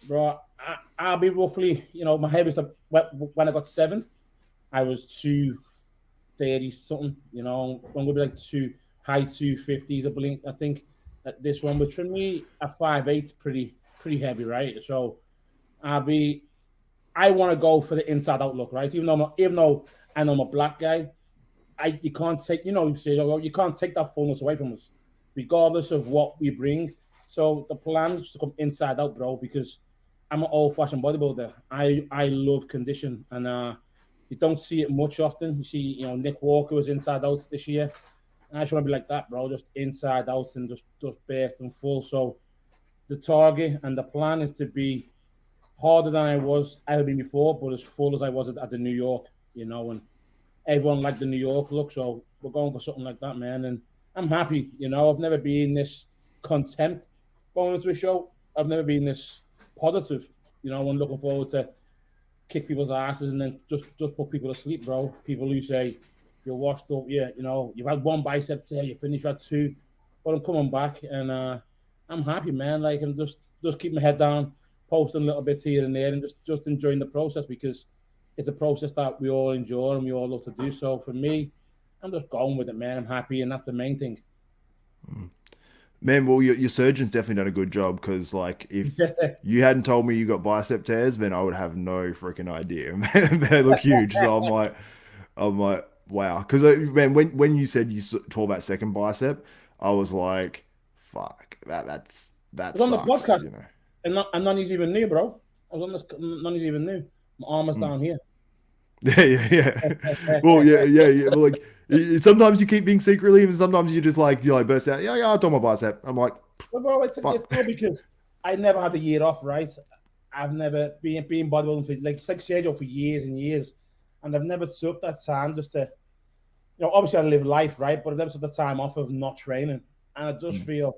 bro, I'll be roughly, my heaviest, when I got 7th, I was 230 something, I'm going to be like high 250s, I think, at this one. But for me, a 5'8", pretty heavy, right? So I want to go for the inside out look, right? Even though I know I'm a black guy, you can't take, you can't take that fullness away from us, regardless of what we bring. So the plan is to come inside out, bro, because I'm an old-fashioned bodybuilder. I love condition, and you don't see it much often. You see, Nick Walker was inside out this year. And I just want to be like that, bro, just inside out and just burst and full. So the target and the plan is to be harder than I was ever been before, but as full as I was at the New York, and everyone liked the New York look, so we're going for something like that, man. And I'm happy, I've never been this content going into a show. I've never been this positive, I'm looking forward to kick people's asses and then just put people to sleep, bro. People who say you're washed up, you've had 1 bicep tear, you finished at 2, but I'm coming back and I'm happy, man. Like I'm just keep my head down, posting little bits here and there, and just enjoying the process because it's a process that we all enjoy and we all love to do. So for me, I'm just going with it, man. I'm happy, and that's the main thing. Man, well, your surgeon's definitely done a good job because, like, if you hadn't told me you got bicep tears, then I would have no freaking idea. Man, they look huge. So I'm like, wow. Because man, when you said you tore that second bicep, I was like, fuck, that was sucks. on the podcast, and none is even new, bro. I was on this, none is even new. My arm is down here. Yeah. Well, yeah. Well, like sometimes you keep being secretly, and sometimes you just you burst out. Yeah, I tore my bicep. I'm like, well, bro, it's good because I never had the year off, right? I've never been bodybuilding for like Sergio for years and years, and I've never took that time just to, obviously I live life, right? But I've never took the time off of not training, and I just feel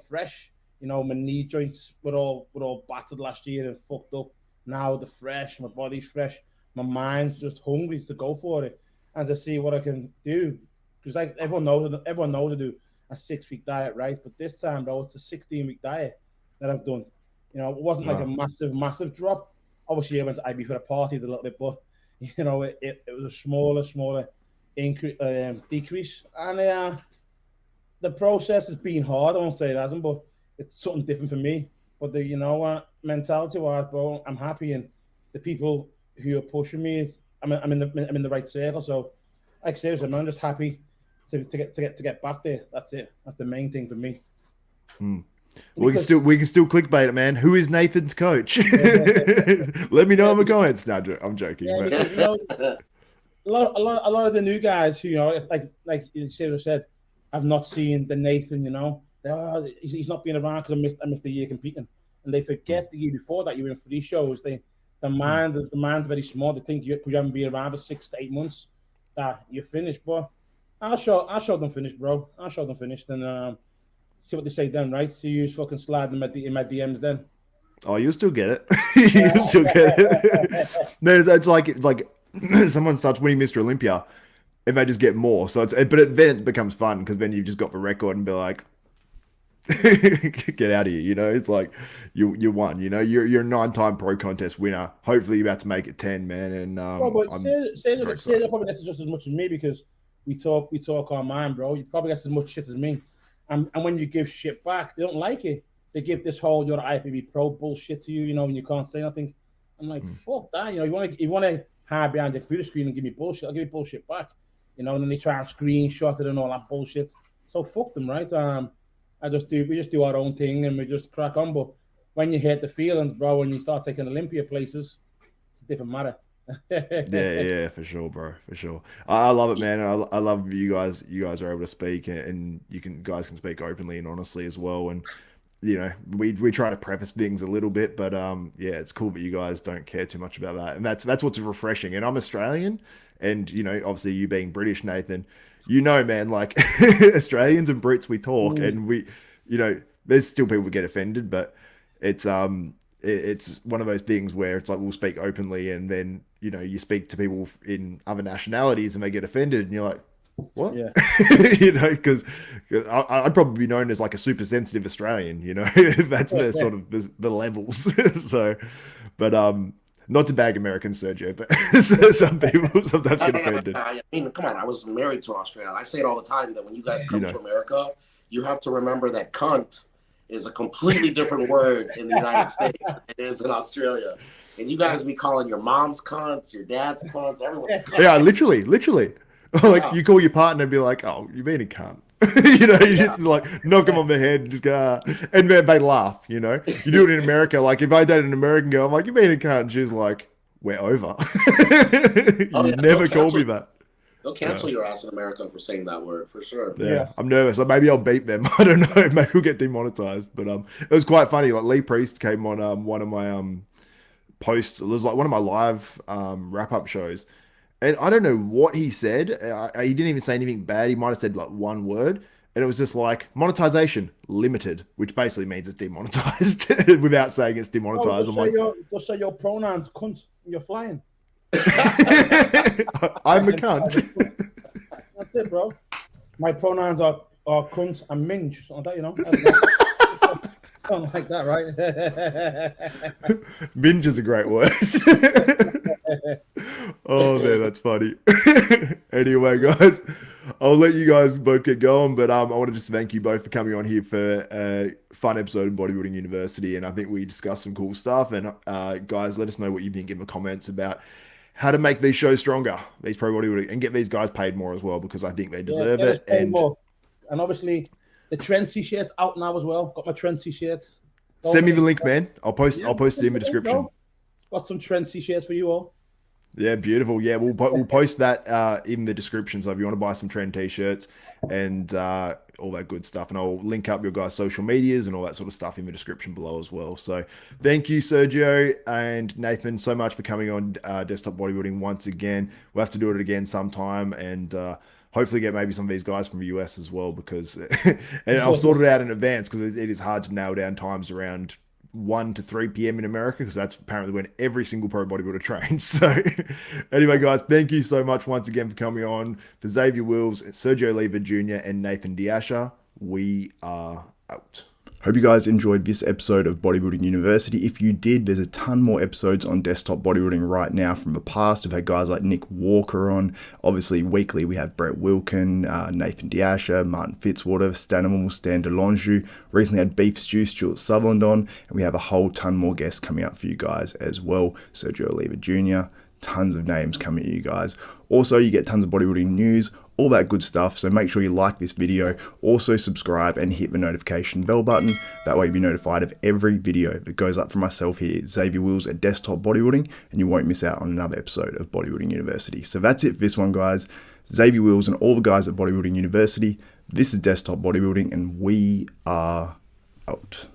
fresh. My knee joints were all battered last year and fucked up. Now they're fresh, my body's fresh. My mind's just hungry to go for it and to see what I can do. Because like everyone knows to do a 6-week diet, right? But this time, bro, it's a 16-week diet that I've done. It wasn't like a massive drop. Obviously, I went to IB for a party a little bit, but it was a smaller decrease. And the process has been hard. I won't say it hasn't, but it's something different for me. But you know what? mentality-wise, bro, I'm happy, and the people who are pushing me, I'm in the right circle. So, like seriously, man, I'm just happy to get back there. That's it. That's the main thing for me. We can still clickbait it, man. Who is Nathan's coach? Let me know in the comments. No, I'm joking. Yeah, But because, a lot of the new guys who, like Sarah said, I've not seen the Nathan. He's not been around because I missed the year competing, and they forget the year before that you were in 3 shows. The mind's very small. They think you haven't been around for 6 to 8 months that you're finished. But I'll show them finished, bro. I'll show them finished, and see what they say then, right? See you fucking slide them in my DMs then. oh, you'll still get it. You'll still get it. No, it's like someone starts winning Mr. Olympia, and they just get more. So then it becomes fun because then you've just got the record and be like, get out of here. It's like you won. You're a 9-time pro contest winner. Hopefully you're about to make it 10, man. And but say that probably gets just as much as me because we talk our mind, bro. You probably get as much shit as me. And when you give shit back, they don't like it. They give this whole you're IPB pro bullshit to you, and you can't say nothing. I'm like, fuck that. You want to hide behind the computer screen and give me bullshit. I'll give you bullshit back. And then they try and screenshot it and all that bullshit. So fuck them, right? We just do our own thing and we just crack on. But when you hit the feelings, bro, when you start taking Olympia places, it's a different matter. yeah, for sure, bro, for sure. I love it, man. I love you guys. You guys are able to speak, and guys can speak openly and honestly as well. And we try to preface things a little bit, but yeah, it's cool that you guys don't care too much about that, and that's what's refreshing. And I'm Australian, and obviously you being British, Nathan, man, like Australians and Brits, we talk, and we, there's still people who get offended, but it's one of those things where it's like we'll speak openly, and then you speak to people in other nationalities and they get offended, and you're like, what? Yeah. Because I'd probably be known as like a super sensitive Australian, that's the sort of the levels. So, but not to bag Americans, Sergio, but some people sometimes get offended. I mean, come on, I was married to Australia. I say it all the time that when you guys come to America, you have to remember that cunt is a completely different word in the United States than it is in Australia. And you guys be calling your mom's cunts, your dad's cunts, everyone's cunts. Yeah, literally. Like you call your partner and be like, oh, you being a cunt. You just like knock them on the head and just go, and then they laugh, You do it in America. Like if I dated an American girl, I'm like, you being a cunt. And she's like, we're over. You never called me that. They'll cancel your ass in America for saying that word, for sure. Yeah. I'm nervous. Like maybe I'll beat them. I don't know. Maybe we'll get demonetized. But it was quite funny. Like Lee Priest came on one of my posts. It was like one of my live wrap-up shows. And I don't know what he said. He didn't even say anything bad. He might have said like one word. And it was just like, monetization limited, which basically means it's demonetized without saying it's demonetized. Just say your pronouns, cunt, you're flying. I'm a cunt. That's it, bro. My pronouns are cunt and minge. Something like that, something like that, right? Minge is a great word. Oh man, that's funny. Anyway, guys, I'll let you guys both get going, but I want to just thank you both for coming on here for a fun episode of Bodybuilding University, and I think we discussed some cool stuff. And guys, let us know what you think in the comments about how to make these shows stronger, these pro bodybuilding, and get these guys paid more as well, because I think they deserve it. And obviously, the TREN t-shirts out now as well. Got my TREN t-shirts. Send me the link, man. I'll post it in the description. Got some TREN t-shirts for you all. Yeah, beautiful. Yeah, we'll post that in the description. So if you want to buy some TREN t-shirts and all that good stuff, and I'll link up your guys' social medias and all that sort of stuff in the description below as well. So thank you, Sergio and Nathan, so much for coming on Desktop Bodybuilding once again. We'll have to do it again sometime, and hopefully get maybe some of these guys from the US as well, because and I'll sort it out in advance, because it is hard to nail down times around 1 to 3 p.m. in America, because that's apparently when every single pro bodybuilder trains. So anyway, guys, thank you so much once again for coming on. For Xavier Wills, Sergio Oliva Jr. and Nathan De Asha, we are out. Hope you guys enjoyed this episode of Bodybuilding University. If you did, there's a ton more episodes on desktop bodybuilding right now from the past. We've had guys like Nick Walker on. Obviously, weekly we have Brett Wilkin, Nathan De Asha, Martin Fitzwater, Stanimal, Stan DeLonge. Recently had Beef Stew, Stuart Sutherland on. And we have a whole ton more guests coming out for you guys as well. Sergio Oliva Jr., tons of names coming at you guys. Also, you get tons of bodybuilding news, all that good stuff. So make sure you like this video, also subscribe and hit the notification bell button. That way you'll be notified of every video that goes up from myself here, Xavier Wills at Desktop Bodybuilding, and you won't miss out on another episode of Bodybuilding University. So that's it for this one, guys. Xavier Wills and all the guys at Bodybuilding University. This is Desktop Bodybuilding, and we are out.